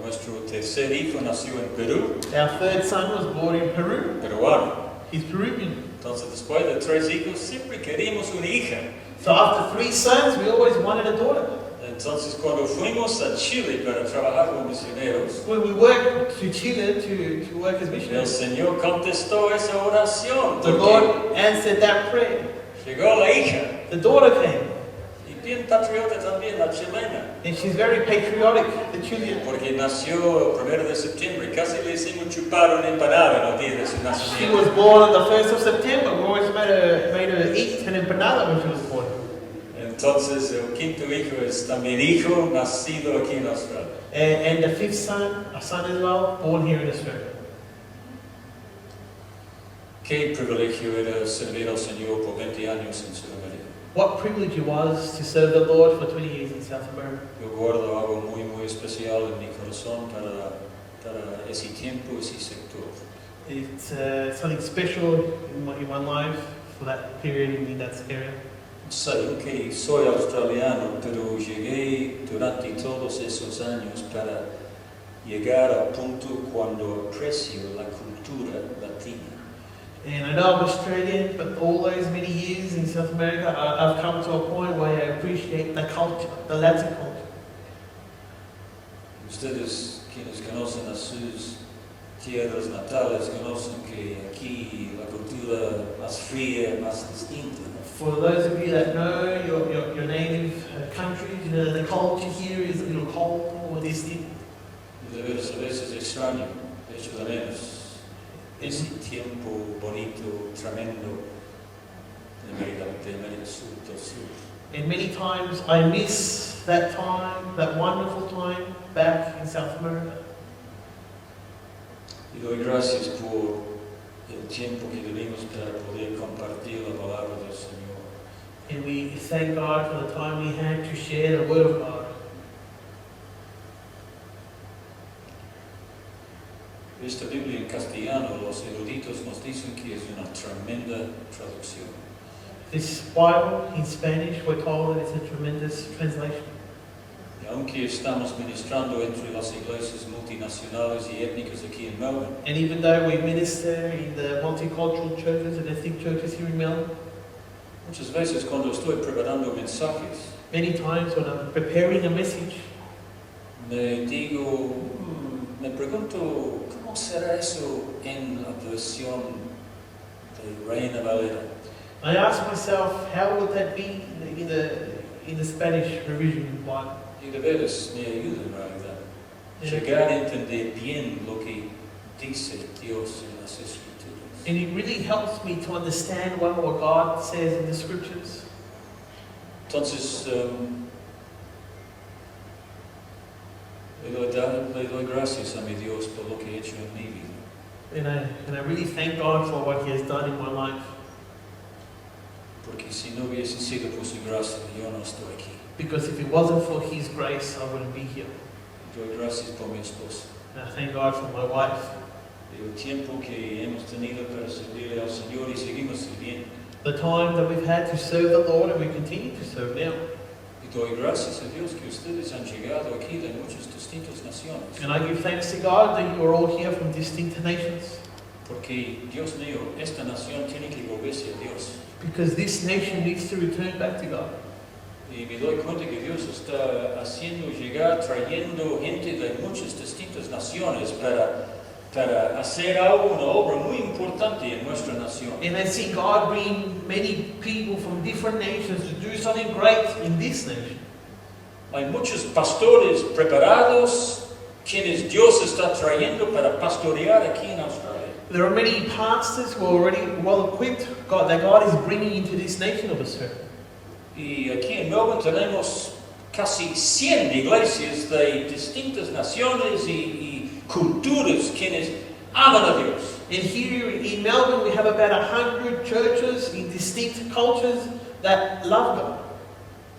Nuestro tercer hijo nació en Perú, Our third son was born in Peru. peruano. He's Peruvian. Entonces después de 3 hijos siempre queríamos una hija. So after 3 sons, we always wanted a daughter. Entonces cuando fuimos a Chile para trabajar con misioneros, When we worked to Chile to work as el missionaries, Señor contestó esa oración. the Lord answered that prayer. Llegó la hija. The daughter came. Y bien patriota también la chilena. And she's very patriotic, the Chilean. Porque nació el 1 de septiembre. Casi le hicimos chupar una empanada el día de su She nacimiento. was born on the 1st of September. We always made her eat an empanada when she was born. Entonces el quinto hijo es también hijo nacido aquí en Australia. And the 5th son, a son as well, born here in Australia. Qué privilegio era servir al Señor por 20 años en Sudamérica. What privilege it was to serve the Lord for 20 years in South America. Yo guardo algo muy especial en mi corazón para ese tiempo, ese sector. It's something special in my life for that period in that area. Sé que soy australiano, pero llegué durante todos esos años para llegar al punto cuando aprecio la cultura latina. And I know I'm Australian, but all those many years in South America, I've come to a point where I appreciate the culture, the Latin culture. Ustedes, quienes conocen a sus tierras natales, conocen que aquí la cultura más fría, más distinta. For those of you that know your native countries, you know, the culture here is a little cold or distant. De veras a veces extraño, echo de menos ese tiempo bonito, tremendo de América Sur, del Sur. And many times I miss that time, that wonderful time back in South America. Y doy gracias por el tiempo que tuvimos para poder compartir la palabra del Señor. And we thank God for the time we had to share the Word of God. Esta Biblia en castellano, los eruditos nos dicen que es una tremenda traducción. This Bible in Spanish, we're told that it's a tremendous translation. Y aunque estamos ministrando entre las iglesias multinacionales y étnicas aquí en Melbourne, And even though we minister in the multicultural churches and ethnic churches here in Melbourne, muchas veces cuando estoy preparando mensajes, many times when I'm preparing a message, me pregunto, ¿cómo será eso en la versión de Reina Valera? I ask myself, how would that be in the Spanish revision Bible? Y de veras me ayuda en realidad. Yeah. Llegar a entender bien lo que dice Dios en las Escrituras. And it really helps me to understand well what God says in the scriptures. Entonces, le doy gracias a mi Dios por lo que ha hecho en mi vida. And I really thank God for what He has done in my life. Porque si no hubiese sido por su gracia, yo no estoy aquí. Because if it wasn't for His grace, I wouldn't be here. Doy gracias por mi esposa. And I thank God for my wife. El tiempo que hemos tenido para servirle al Señor y seguimos sirviendo. The time that we've had to serve the Lord and we continue to serve now. Y doy gracias a Dios que ustedes han llegado aquí de muchas distintas naciones. And I give thanks to God that you are all here from distinct nations. Porque, Dios mío, esta nación tiene que volverse a Dios. Because this nation needs to return back to God. Y me doy cuenta que Dios está haciendo llegar, trayendo gente de muchas distintas naciones para hacer algo, una obra muy importante en nuestra nación. And I see God bring many people from different nations to do something great in this nation. Hay muchos pastores preparados quienes Dios está trayendo para pastorear aquí en Australia. There are many pastors who are already well equipped that God is bringing into this nation of Australia. Y aquí en Melbourne tenemos casi 100 iglesias de distintas naciones y culturas quienes aman a Dios. And here in Melbourne we have about 100 churches in distinct cultures that love God.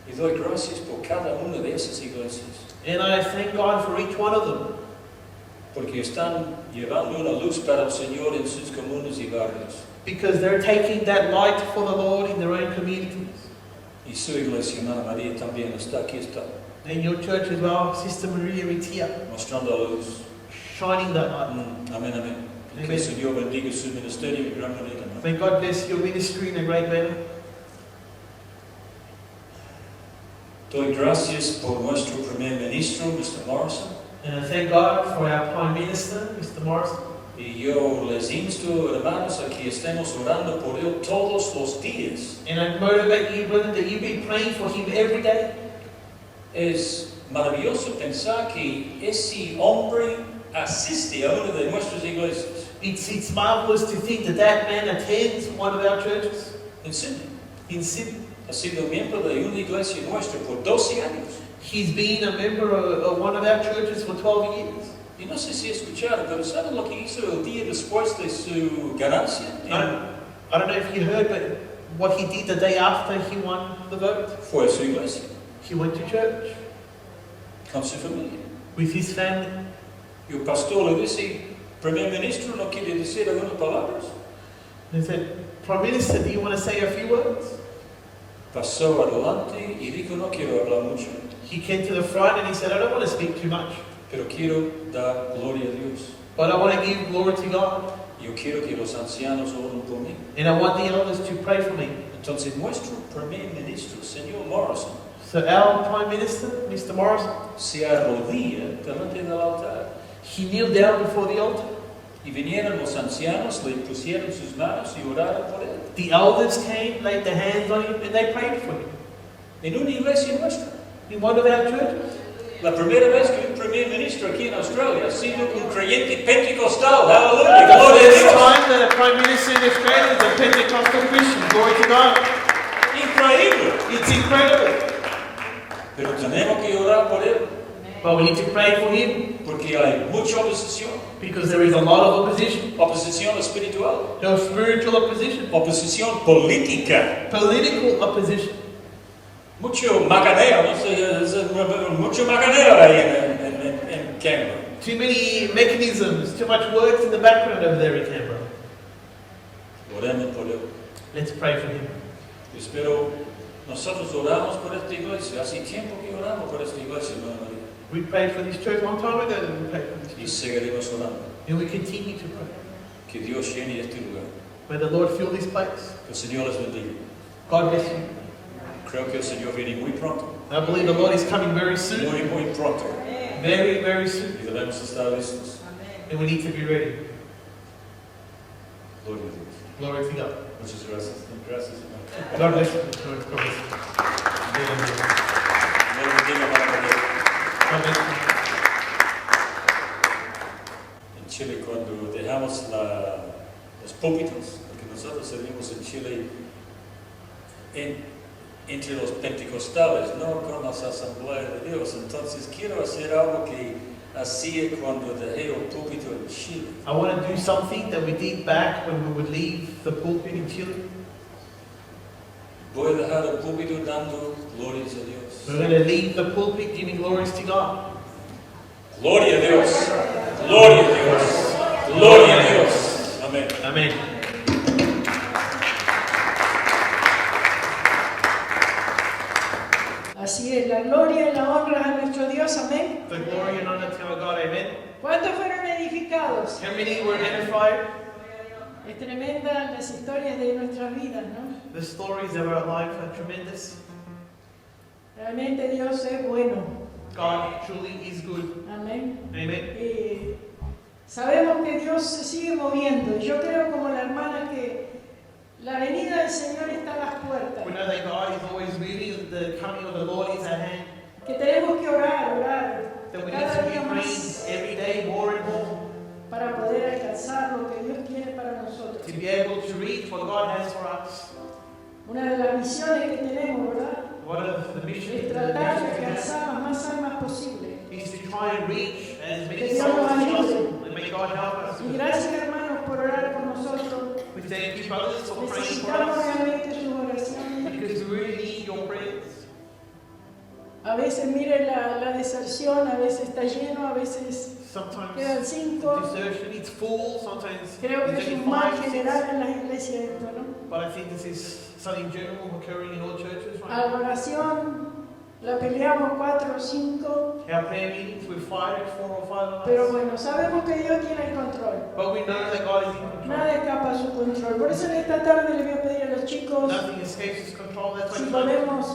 Y doy gracias por cada una de esas iglesias. And I thank God for each one of them. Porque están llevando una luz para el Señor en sus comunas y barrios. Because they're taking that light for the Lord in their own communities. Y su iglesia, hermana María, también aquí está, And your church as well, Sister Maria, is here, mostrando la luz. shining that light. Amén, amén. Y que Amén. el Señor bendiga su ministerio en gran manera. ¿No? May God bless your ministry in a great manner. Doy gracias por nuestro primer ministro, Mr. Morrison. And thank God for our Prime Minister, Mr. Morrison. Y yo les insto, hermanos, a que estemos orando por él todos los días. And I motivate you, brother, that you be praying for him every day. Es maravilloso pensar que ese hombre asiste a una de nuestras iglesias It's marvelous to think that that man attends one of our churches en Sydney. in Sydney. Ha sido miembro de una iglesia nuestra por 12 años. He's been a member of one of our churches for 12 years. Y no sé si escucharon, pero ¿saben lo que hizo el día después de su ganancia? I don't know if you heard, but what he did the day after he won the vote, Fue a su iglesia, he went to church con su familia. with his family. Y el pastor le dice, primer ministro, ¿no quiere decir algunas palabras? And he said, Prime Minister, do you want to say a few words? Pasó adelante y dijo, no quiero hablar mucho, He came to the front and he said, I don't want to speak too much, pero quiero dar gloria a Dios. but I want to give glory to God. Yo quiero que los ancianos oren por mí. And I want the elders to pray for me. Entonces, nuestro primer ministro, señor Morrison, So our Prime Minister, Mr. Morrison, se arrodilla delante del altar. he kneeled down before the altar. Y vinieron los ancianos, le pusieron sus manos y oraron por él. The elders came, laid their hands on him, and they prayed for him. En una iglesia nuestra. In one of our churches. La primera vez que un primer ministro aquí en Australia ha sido un creyente pentecostal. Aleluya, The gloria a first Dios. time that a Prime Minister in Australia is a Pentecostal Christian. Glory to God. Increíble. It's incredible. Pero tenemos que orar por él But we need to pray for him porque hay mucha oposición. because there is a lot of opposition. Oposición espiritual. No spiritual opposition, Oposición política. political opposition. Mucho macaneo, no sé, mucho macaneo ahí en Canberra. Too many mechanisms, too much works in the background over there in Canberra. Oremos por él. Let's pray for him. Yo espero, nosotros oramos por esta iglesia. Hace tiempo que oramos por esta iglesia, hermana María. We prayed for this church a long time ago, and we prayed for this Y church. seguiremos orando. And we continue to pray. Que Dios llene este lugar. May the Lord fill this place. Que el Señor les bendiga. God bless you. Creo que el Señor viene muy pronto. I believe the Lord is coming very soon. Muy, muy pronto. Very, very soon. Y debemos estar listos. And we need to be ready. Gloria a Dios. Glory to God. Muchas gracias. Gracias, hermano. God bless you. God bless you. Dios bendiga, hermana María. God bless you. En Chile, cuando dejamos los púlpitos, porque nosotros servimos en Chile entre los pentecostales, no con las asambleas de Dios. Entonces quiero hacer algo que hacía cuando dejé el púlpito en Chile. I want to do something that we did back when we would leave the pulpit in Chile. Voy a dejar el púlpito dando glorias a Dios. We're going to leave the pulpit giving glories to God. Gloria a Dios. Gloria a Dios. Gloria a Dios. Amén. Amen. Así es, la gloria y la honra a nuestro Dios, amén. The glory and honor to our God. Amen. ¿Cuántos fueron edificados? How many were edified? Es tremenda las historias de nuestras vidas, ¿no? The stories of our life are tremendous. Realmente Dios es bueno, God truly is good. amén. Amen. Sabemos que Dios se sigue moviendo y yo creo como la hermana que la venida del Señor está a las puertas. We know that God is always moving, the coming of the Lord is at hand. Que tenemos que orar That we need cada to día be praying más every day more and more para poder alcanzar lo que Dios tiene para nosotros. to be able to reach what God has for us. Una de las misiones que tenemos, ¿verdad? One of the missions Es tratar de alcanzar las más almas posible. is to try and reach as many Que Dios souls nos as ayude. possible. And may God help us. Y gracias, hermanos, por orar por nosotros. We thank you, brothers, for praying for Necesitamos us realmente sus oraciones. because we really need your prayers. A veces, mire la deserción, a veces está lleno, a veces Sometimes quedan 5. desertion is full, sometimes Creo que there's es only un mal 5 or 6. general en las iglesias esto, ¿no? But I think this is something general occurring in all churches right now. Adoración, la peleamos 4 o 5, Our prayer meetings, we fight at 4 or 5 pero nights. bueno, sabemos que Dios tiene el control. But we know that God is in control. Nada escapa a su control. Por eso en esta tarde le voy a pedir a los chicos Nothing escapes His control. That's si why podemos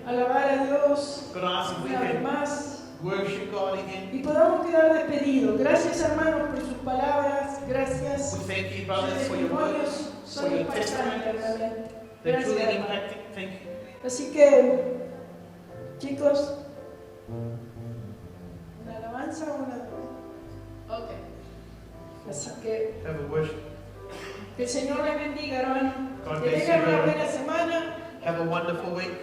alabar a Dios I'm going to ask if we una vez can más worship God again. y podamos quedar despedidos. Gracias, hermanos, por sus palabras. Gracias. We thank you, Sus brothers, for your words, testimonios for son your impactantes testimonies. realmente. They're truly Gracias, hermano. impacting. Thank you. Así que, chicos, ¿una alabanza o una? Ok. Así que Have a worship. el Señor les bendiga, hermano. God Que bless tengan you, una brother. buena semana. Have a wonderful week.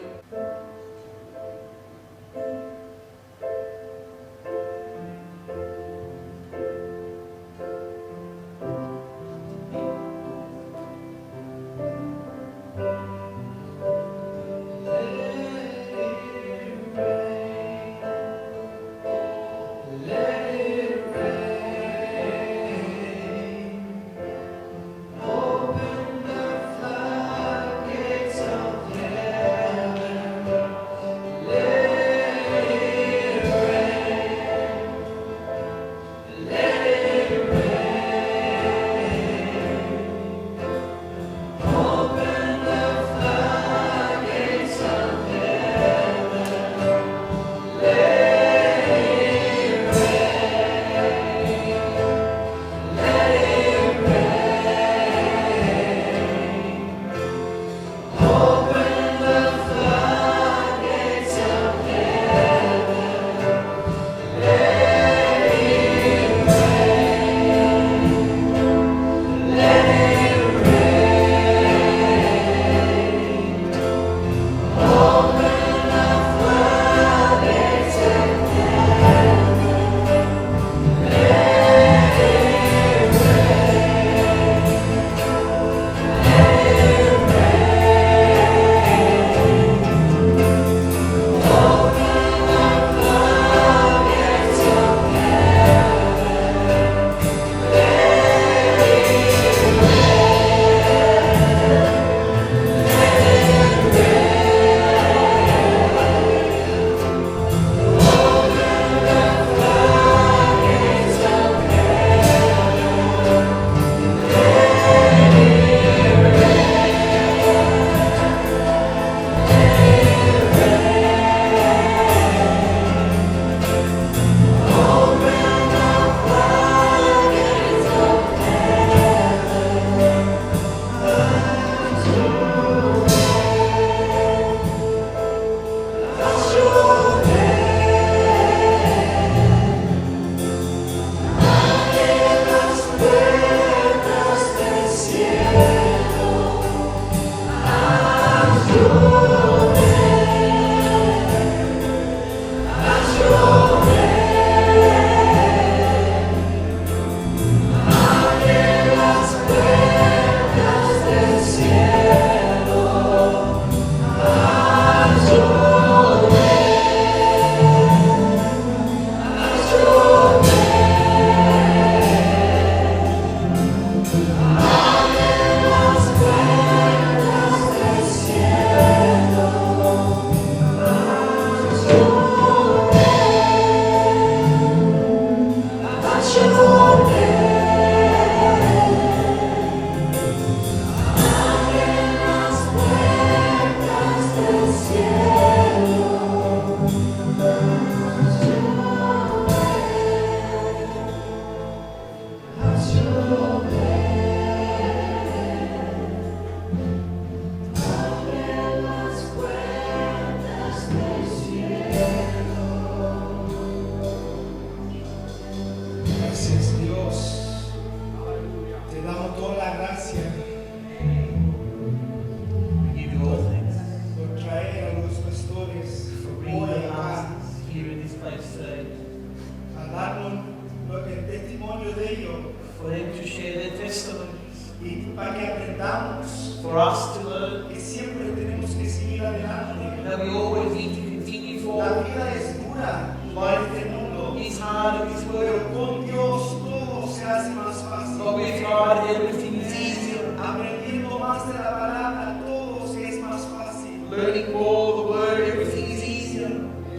for them to share their testimonies, y para que aprendamos for us to learn que siempre tenemos que seguir adelante, that we always need to continue forward, La vida es dura en este mundo. It's hard in this Pero world. con Dios todo se hace más fácil. But with God, everything is easier. Aprendiendo más de la palabra, todo se es más fácil. Learning more the word, everything is easier.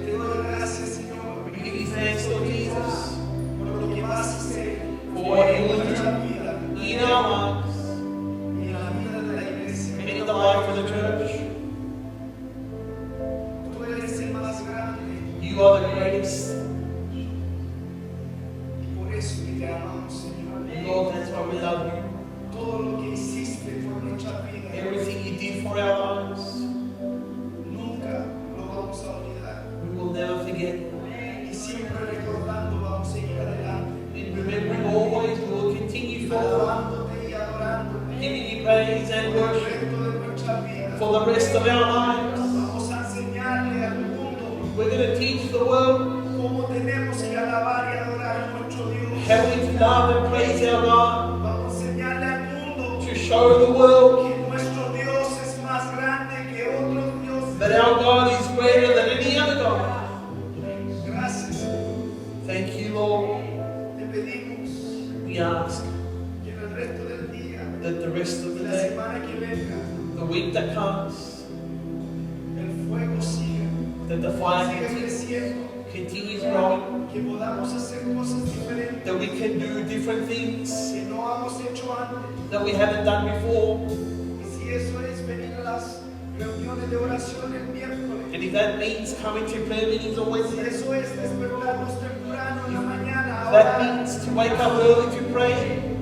Te doy gracias, Señor, We give you thanks, Lord Jesus, por lo que vas a hacer for what you will nuestra do vida in our lives y en la vida de la iglesia. and in the life of the church. Tú eres el más grande You are the greatest. y por eso que te amamos, Señor. Lord, that's why we love you. Todo lo que hiciste por nuestra vida, Everything you did for our lives, nunca lo vamos a olvidar. we will never forget. Y siempre recordando vamos a seguir adelante, And remembering always, we will continue forward, alabándote y adorándote giving you praise and por el worship resto de nuestra vida. for the rest of our lives. Vamos a enseñarle al mundo We're going to teach the world cómo tenemos que alabar y adorar a nuestro Dios. how we to love and praise our God, Vamos a enseñarle al mundo to show the world que nuestro Dios es más grande que otros dioses. that our God is greater than any other God. Gracias. Thank you, Lord. Te pedimos We ask que en el resto del día, that the rest of the la day, semana que venga, the week that comes, el fuego siga, that the fire siga creciendo, continues growing, que podamos hacer cosas diferentes that we can do different things que no hemos hecho antes. that we haven't done before. Y si eso es venir a las reuniones de oración el miércoles, And if that means coming to prayer meetings on si Wednesday, eso es despertarnos temprano en la mañana a that orar, means to wake up early to pray,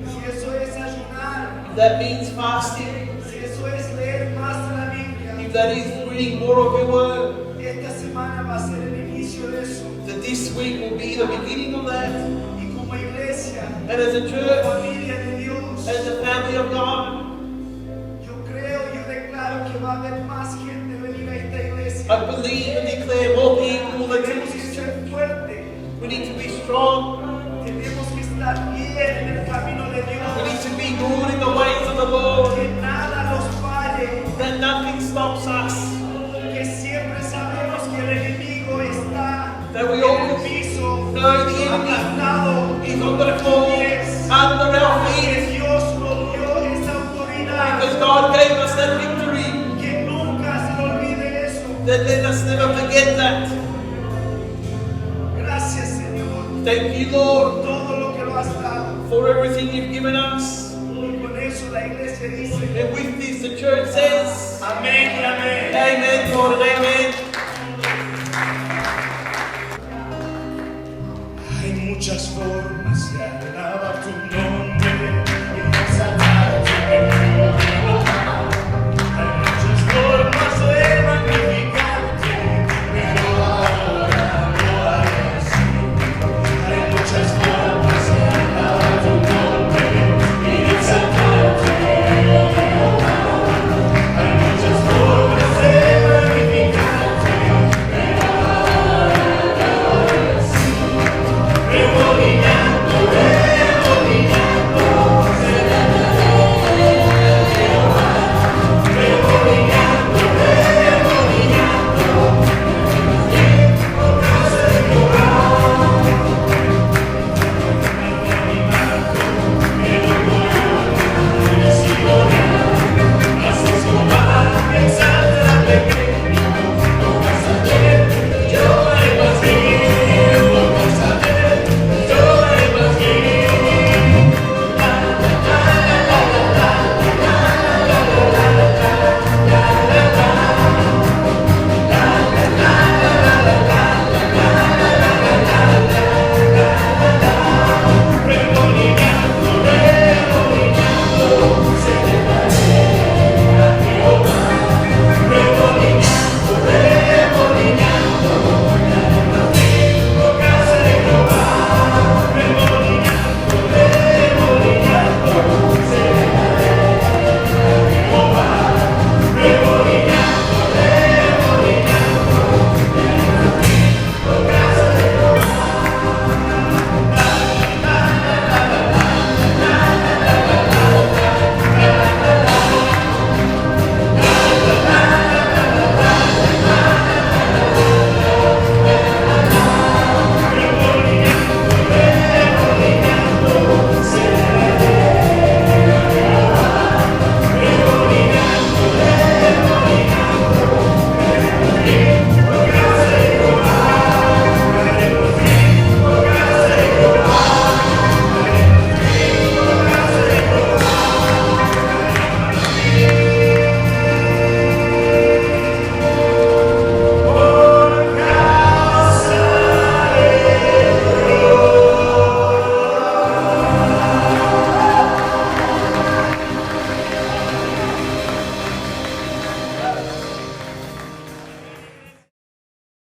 si eso es ayunar, if that means fasting, si eso es leer más de la Biblia, if that is reading more of your word, esta semana va a ser el inicio de eso. that this week will be the beginning of that. Y como iglesia, And as a church, familia de Dios, as a family of God, yo creo, yo declaro que va a haber más gente venir a esta iglesia. I believe and declare more people that Tenemos que ser fuertes, we need to be strong, tenemos que estar bien en el camino de we Dios, need to be good in the ways of the Lord, que nada nos falle, that nothing stops us, que siempre sabemos que el enemigo está that we en el always piso, know the enemy aplastado, is on the floor, under our que feet, Dios nos dio esa autoridad, because God gave us that victory, que nunca se le olvide eso. that let us never forget that. Gracias, Señor, Thank you, Lord, por todo lo que lo has dado. for everything you've given us. Y con eso la iglesia dice, And with this, the church says, amén y amén. Amen, Lord, and amen.